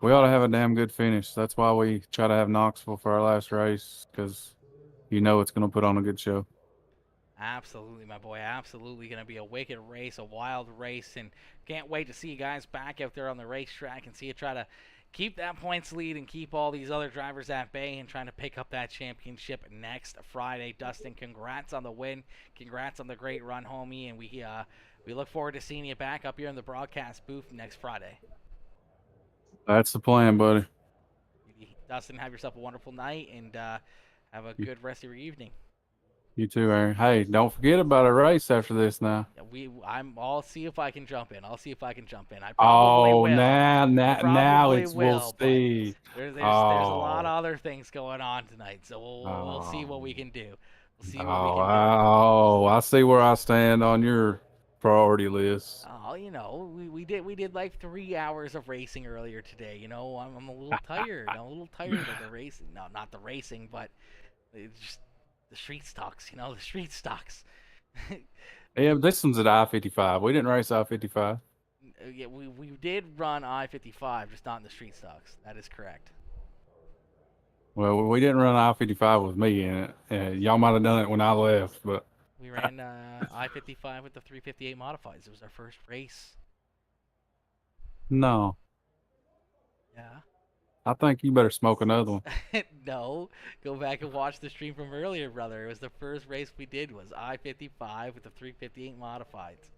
we ought to have a damn good finish. That's why we try to have Knoxville for our last race, because you know it's going to put on a good show. Absolutely, my boy. Absolutely going to be a wicked race, a wild race, and can't wait to see you guys back out there on the racetrack and see you try to keep that points lead and keep all these other drivers at bay and trying to pick up that championship next Friday. Dustin, congrats on the win. Congrats on the great run, homie, and we look forward to seeing you back up here in the broadcast booth next Friday. That's the plan, buddy. Dustin, have yourself a wonderful night and have a good rest of your evening. You too, Aaron. Hey, don't forget about a race after this now. I'll see if I can jump in. I probably will. Now it's will, we'll see. There's a lot of other things going on tonight, so we'll see what we can do. I see where I stand on your priority list. Oh, we did like 3 hours of racing earlier today. I'm a little tired. I'm a little tired of the racing. No, not the racing, but it's just the street stocks. The street stocks. Yeah, this one's at I-55. We didn't race I-55. Yeah, we did run I-55, just not in the street stocks. That is correct. Well, we didn't run I-55 with me in it. Y'all might have done it when I left, but we ran I-55 with the 358 modifieds. It was our first race. No. Yeah. I think you better smoke another one. No, go back and watch the stream from earlier, brother. It was the first race we did was I-55 with the 358 modifieds.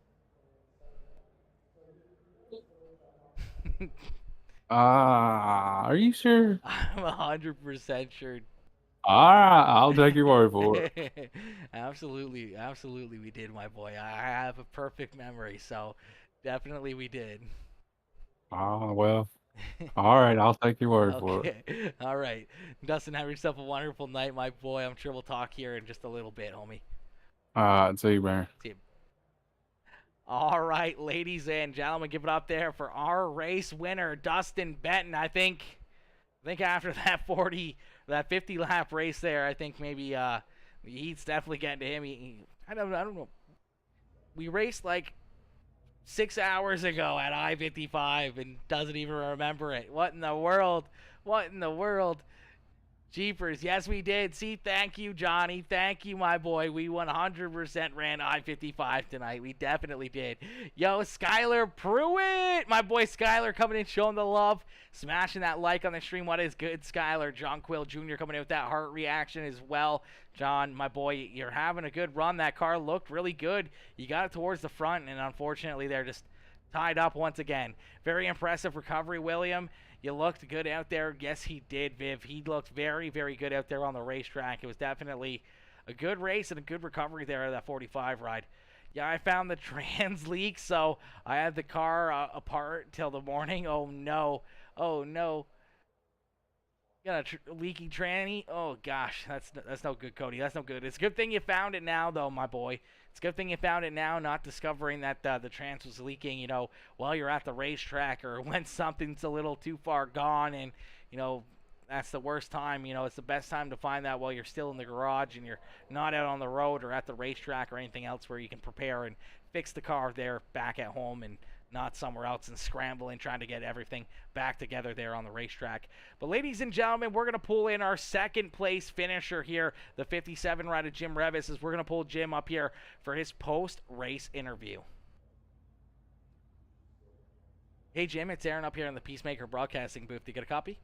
Are you sure? I'm 100% sure. All right, I'll take your word for it. Absolutely, we did, my boy. I have a perfect memory, so definitely we did. Oh, well. All right, I'll take your word for it. All right. Dustin, have yourself a wonderful night, my boy. I'm sure we'll talk here in just a little bit, homie. All right, see you, man. See you. All right, ladies and gentlemen, give it up there for our race winner, Dustin Benton. I think after that 50 lap race there, I think maybe the heat's definitely getting to him. I don't know. We raced like 6 hours ago at I-55 and doesn't even remember it. What in the world? Jeepers. Yes, we did. See, thank you, Johnny. Thank you, my boy. We 100% ran I-55 tonight. We definitely did. Yo, Skylar Pruitt. My boy Skylar coming in, showing the love. Smashing that like on the stream. What is good, Skylar? John Quill Jr. coming in with that heart reaction as well. John, my boy, you're having a good run. That car looked really good. You got it towards the front, and unfortunately, they're just tied up once again. Very impressive recovery, William. You looked good out there. Yes, he did, Viv. He looked very, very good out there on the racetrack. It was definitely a good race and a good recovery there at that 45 ride. Yeah, I found the trans leak, so I had the car apart till the morning. Oh, no. Got a leaky tranny? Oh, gosh. That's no good, Cody. That's no good. It's a good thing you found it now, though, my boy. It's a good thing you found it now, not discovering that the trans was leaking, while you're at the racetrack or when something's a little too far gone and, that's the worst time. It's the best time to find that while you're still in the garage and you're not out on the road or at the racetrack or anything else where you can prepare and fix the car there back at home and not somewhere else and scrambling trying to get everything back together there on the racetrack. But ladies and gentlemen, we're going to pull in our second place finisher here, the 57 ride of Jim Revis, as we're going to pull Jim up here for his post-race interview. Hey Jim, it's Aaron up here in the Peacemaker Broadcasting booth. Do you get a copy?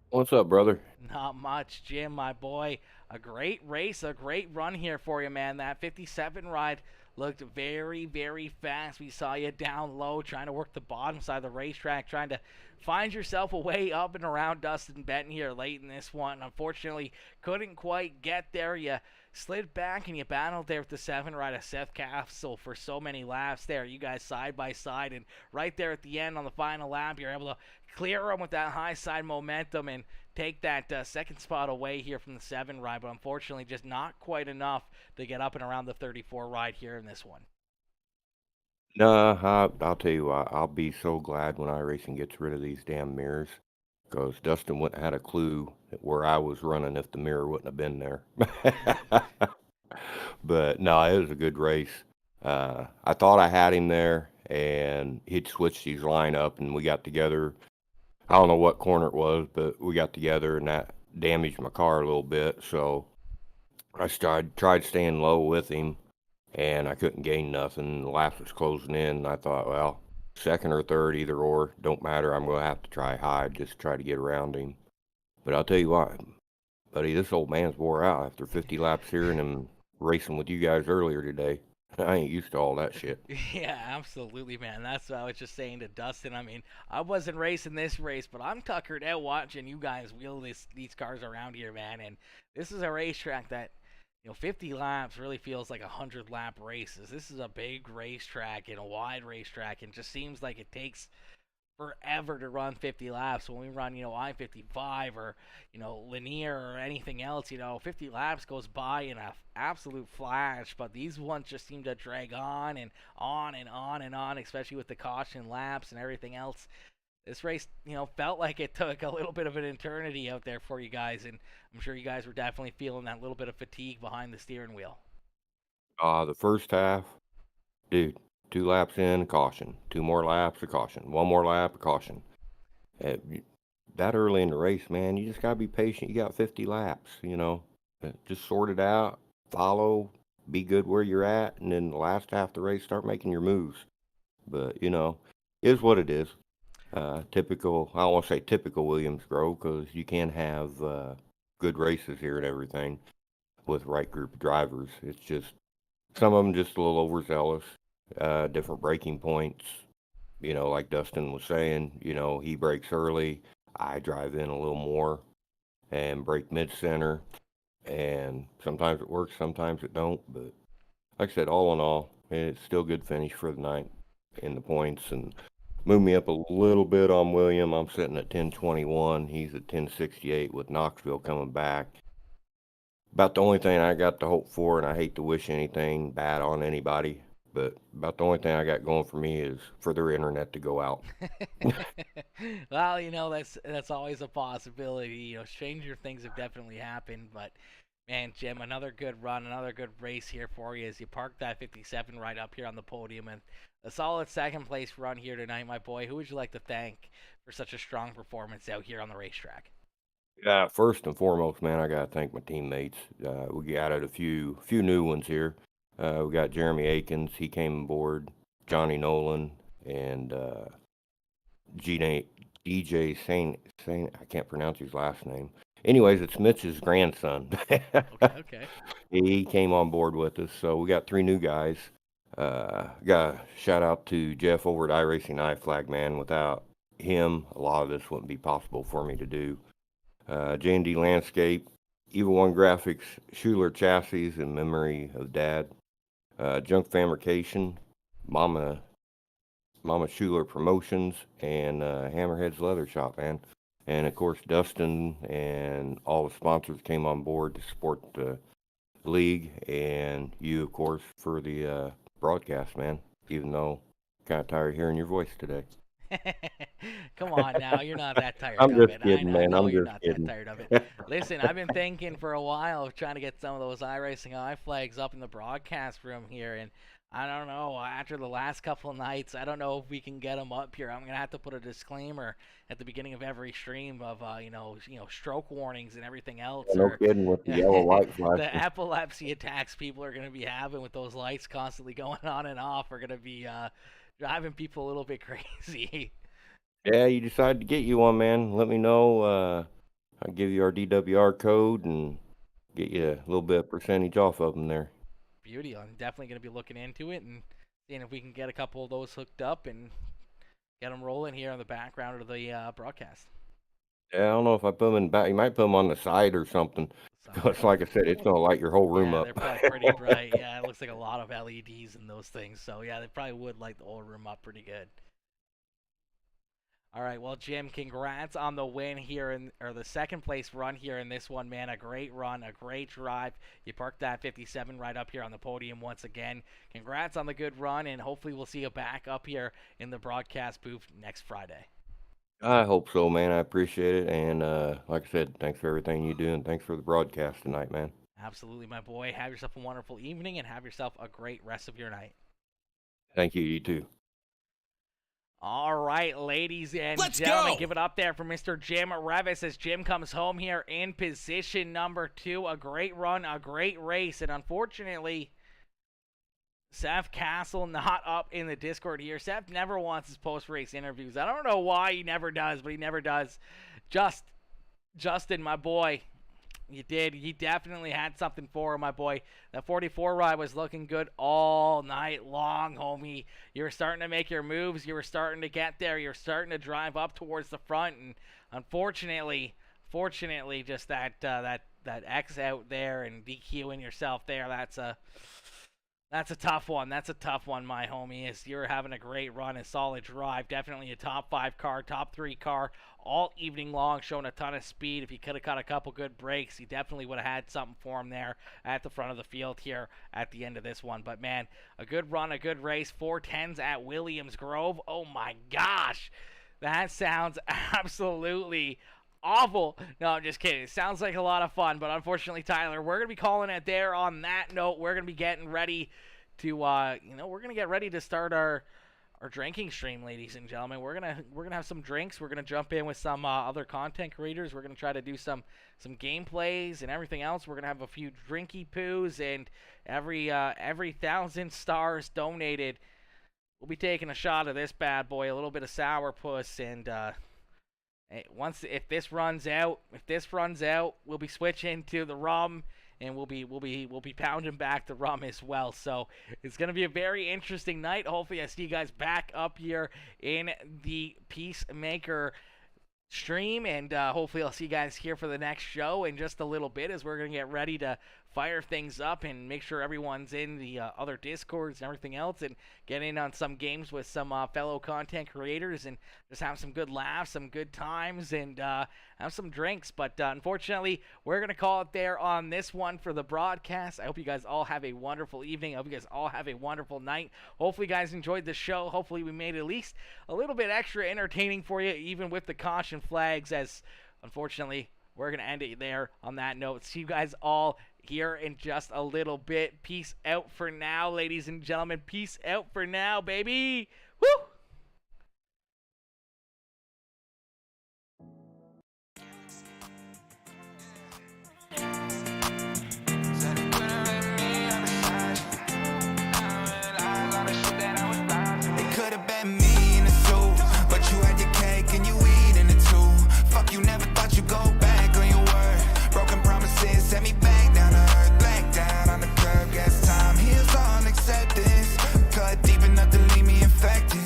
What's up, brother? Not much, Jim, my boy. A great race, a great run here for you, man. That 57 ride looked very, very fast. We saw you down low trying to work the bottom side of the racetrack, trying to find yourself a way up and around Dustin Benton here late in this one. Unfortunately, couldn't quite get there. You slid back and you battled there with the 7 ride of Seth Castle for so many laps there. You guys side by side, and right there at the end on the final lap, you're able to clear them with that high side momentum and take that second spot away here from the 7 ride, but unfortunately just not quite enough to get up and around the 34 ride here in this one. No, I'll tell you what, I'll be so glad when iRacing gets rid of these damn mirrors. because Dustin wouldn't have had a clue where I was running if the mirror wouldn't have been there. But no, it was a good race. I thought I had him there, and he'd switched his line up, and we got together. I don't know what corner it was, but we got together, and that damaged my car a little bit. So I tried staying low with him, and I couldn't gain nothing. The lap was closing in, and I thought, well, second or third, either or, don't matter. I'm going to have to try high, just try to get around him. But I'll tell you what, buddy, this old man's wore out after 50 laps here and him racing with you guys earlier today. I ain't used to all that shit. Yeah, absolutely, man. That's what I was just saying to Dustin. I mean, I wasn't racing this race, but I'm tuckered out watching you guys wheel these cars around here, man. And this is a racetrack that, 50 laps really feels like 100-lap races. This is a big racetrack and a wide racetrack, and just seems like it takes forever to run 50 laps. When we run, I-55 or, linear or anything else, 50 laps goes by in a absolute flash. But these ones just seem to drag on and on and on and on, especially with the caution laps and everything else. This race, felt like it took a little bit of an eternity out there for you guys, and I'm sure you guys were definitely feeling that little bit of fatigue behind the steering wheel. The first half, dude, 2 laps in, caution. 2 more laps, a caution. 1 more lap, a caution. That early in the race, man, you just got to be patient. You got 50 laps, Just sort it out, follow, be good where you're at, and then the last half of the race, start making your moves. But, is what it is. Typical, I don't want to say typical Williams Grove, because you can have good races here and everything with the right group of drivers. It's just some of them just a little overzealous, different braking points. Like Dustin was saying, he brakes early. I drive in a little more and brake mid-center. And sometimes it works, sometimes it don't. But like I said, all in all, it's still good finish for the night in the points. And moved me up a little bit on William. I'm sitting at 1021. He's at 1068 with Knoxville coming back. About the only thing I got to hope for, and I hate to wish anything bad on anybody, but about the only thing I got going for me is for their internet to go out. Well, that's always a possibility. Stranger things have definitely happened, but man, Jim, another good run, another good race here for you as you parked that 57 right up here on the podium, and a solid second place run here tonight, my boy. Who would you like to thank for such a strong performance out here on the racetrack? Yeah, first and foremost, man, I gotta thank my teammates. We added a few new ones here. We got Jeremy Akins, he came aboard, Johnny Nolan, and DJ Saint, I can't pronounce his last name. Anyways, it's Mitch's grandson. Okay. He came on board with us, so we got 3 new guys. Got a shout out to Jeff over at iRacing iFlag, man. Without him, a lot of this wouldn't be possible for me to do. J&D Landscape, Evil One Graphics, Schuler Chassis in memory of Dad, Junk Fabrication, Mama Schuler Promotions, and Hammerhead's Leather Shop, man. And of course, Dustin and all the sponsors came on board to support the league, and you, of course, for the broadcast, man. Even though kind of tired of hearing your voice today. Come on now, you're not that tired I'm of just it. kidding, I man. know I'm you're just not kidding. that tired of it. Listen, I've been thinking for a while of trying to get some of those iRacing iFlags up in the broadcast room here, and I don't know, after the last couple of nights, I don't know if we can get them up here. I'm going to have to put a disclaimer at the beginning of every stream of, stroke warnings and everything else. No kidding with the yellow light flashing. The epilepsy attacks people are going to be having with those lights constantly going on and off are going to be driving people a little bit crazy. Yeah, you decide to get you one, man. Let me know. I'll give you our DWR code and get you a little bit of percentage off of them there. Beauty. I'm definitely going to be looking into it and seeing if we can get a couple of those hooked up and get them rolling here on the background of the broadcast. Yeah, I don't know if I put them in the back. You might put them on the side or something. Because like I said, it's going to light your whole room up. They're probably pretty bright. Yeah, it looks like a lot of LEDs in those things. So, yeah, they probably would light the whole room up pretty good. All right, well, Jim, congrats on the win here, or the second place run here in this one, man. A great run, a great drive. You parked that 57 right up here on the podium once again. Congrats on the good run, and hopefully we'll see you back up here in the broadcast booth next Friday. I hope so, man. I appreciate it. And like I said, thanks for everything you do, and thanks for the broadcast tonight, man. Absolutely, my boy. Have yourself a wonderful evening and have yourself a great rest of your night. Thank you, you too. All right, ladies and Let's gentlemen, go. give it up there for Mr. Jim Revis as Jim comes home here in position number 2. A great run, a great race, and unfortunately, Seth Castle not up in the Discord here. Seth never wants his post-race interviews. I don't know why he never does, but he never does. Justin, my boy, you did. You definitely had something for him, my boy. That 44 ride was looking good all night long, homie. You were starting to make your moves. You were starting to get there. You were starting to drive up towards the front. And unfortunately, just that X out there and DQing yourself there, that's a tough one. That's a tough one, my homie. You're having a great run, a solid drive. Definitely a top 5 car, top 3 car all evening long, showing a ton of speed. If he could have caught a couple good breaks, he definitely would have had something for him there at the front of the field here at the end of this one. But, man, a good run, a good race. 410s at Williams Grove. Oh, my gosh. That sounds absolutely awful. No, I'm just kidding. It sounds like a lot of fun, but unfortunately, Tyler, we're going to be calling it there on that note. We're going to be getting ready to, we're going to get ready to start our drinking stream, ladies and gentlemen. We're going to have some drinks. We're going to jump in with some other content creators. We're going to try to do some gameplays and everything else. We're going to have a few drinky poos, and every 1,000 stars donated, we'll be taking a shot of this bad boy, a little bit of sourpuss, and if this runs out, we'll be switching to the rum, and we'll be pounding back the rum as well. So it's gonna be a very interesting night. Hopefully, I see you guys back up here in the Peacemaker stream, and hopefully I'll see you guys here for the next show in just a little bit, as we're gonna get ready to fire things up and make sure everyone's in the other Discords and everything else, and get in on some games with some fellow content creators, and just have some good laughs, some good times, and have some drinks. But unfortunately, we're going to call it there on this one for the broadcast. I hope you guys all have a wonderful evening. I hope you guys all have a wonderful night. Hopefully you guys enjoyed the show. Hopefully we made it at least a little bit extra entertaining for you, even with the caution flags, as unfortunately we're going to end it there on that note. See you guys all here in just a little bit. Peace out for now, ladies and gentlemen. Peace out for now, baby. Woo! It could have been me in the suit, but you had your cake and you eating it too. Fuck, you never thought you'd go back on your word. Broken promises set me back down to earth. Black down on the curb, guess time heals all acceptance. Cut deep enough to leave me infected.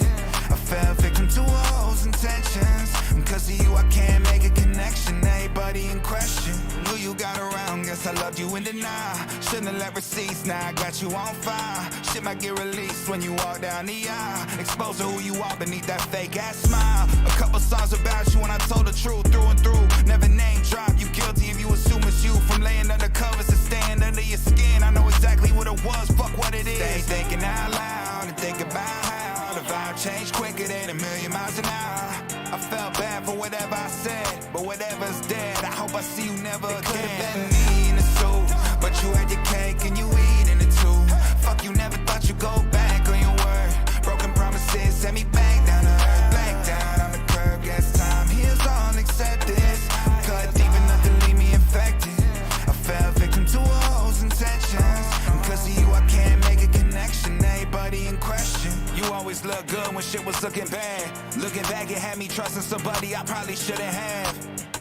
I fell victim to all those intentions. Cause of you I can't make a connection. Everybody in question, who you got around, guess I loved you in denial. Shouldn't have left receipts, now I got you on fire. Shit might get released when you walk down the aisle. Expose who you are beneath that fake ass smile. A couple songs about you when I told the truth through and through. Never name drop, you guilty if you assume it's you. From laying under covers to staying under your skin. I know exactly what it was, fuck what it is. Stay thinking out loud and think about how the vibe changed quicker than 1,000,000 miles an hour. I felt bad for whatever I said, but whatever's dead, I hope I see you never again. It could have been me in the suit, but you had your cake and you eating it too. Fuck, you never thought you'd go back on your word. Broken promises set me back down to earth. Black down on the curb, guess time heals all acceptance. Cut deep enough to leave me infected. I fell victim to all those intentions. Cause of you I can't make a connection. Everybody in question. You always look good when shit was looking bad. Looking back, it had me trusting somebody I probably shouldn't have.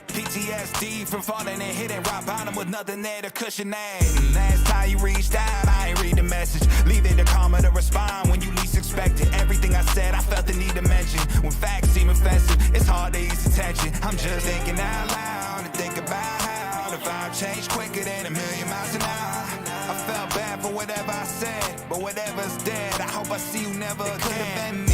PTSD from falling and hitting rock bottom with nothing there to cushion that. Last time you reached out, I ain't read the message. Leave it to karma to respond when you least expect it. Everything I said, I felt the need to mention. When facts seem offensive, it's hard to ease attention. I'm just thinking out loud and think about how the vibe changed quicker than 1,000,000 miles an hour. I felt bad for whatever I said, but whatever's dead, I hope I see you never again. It could have been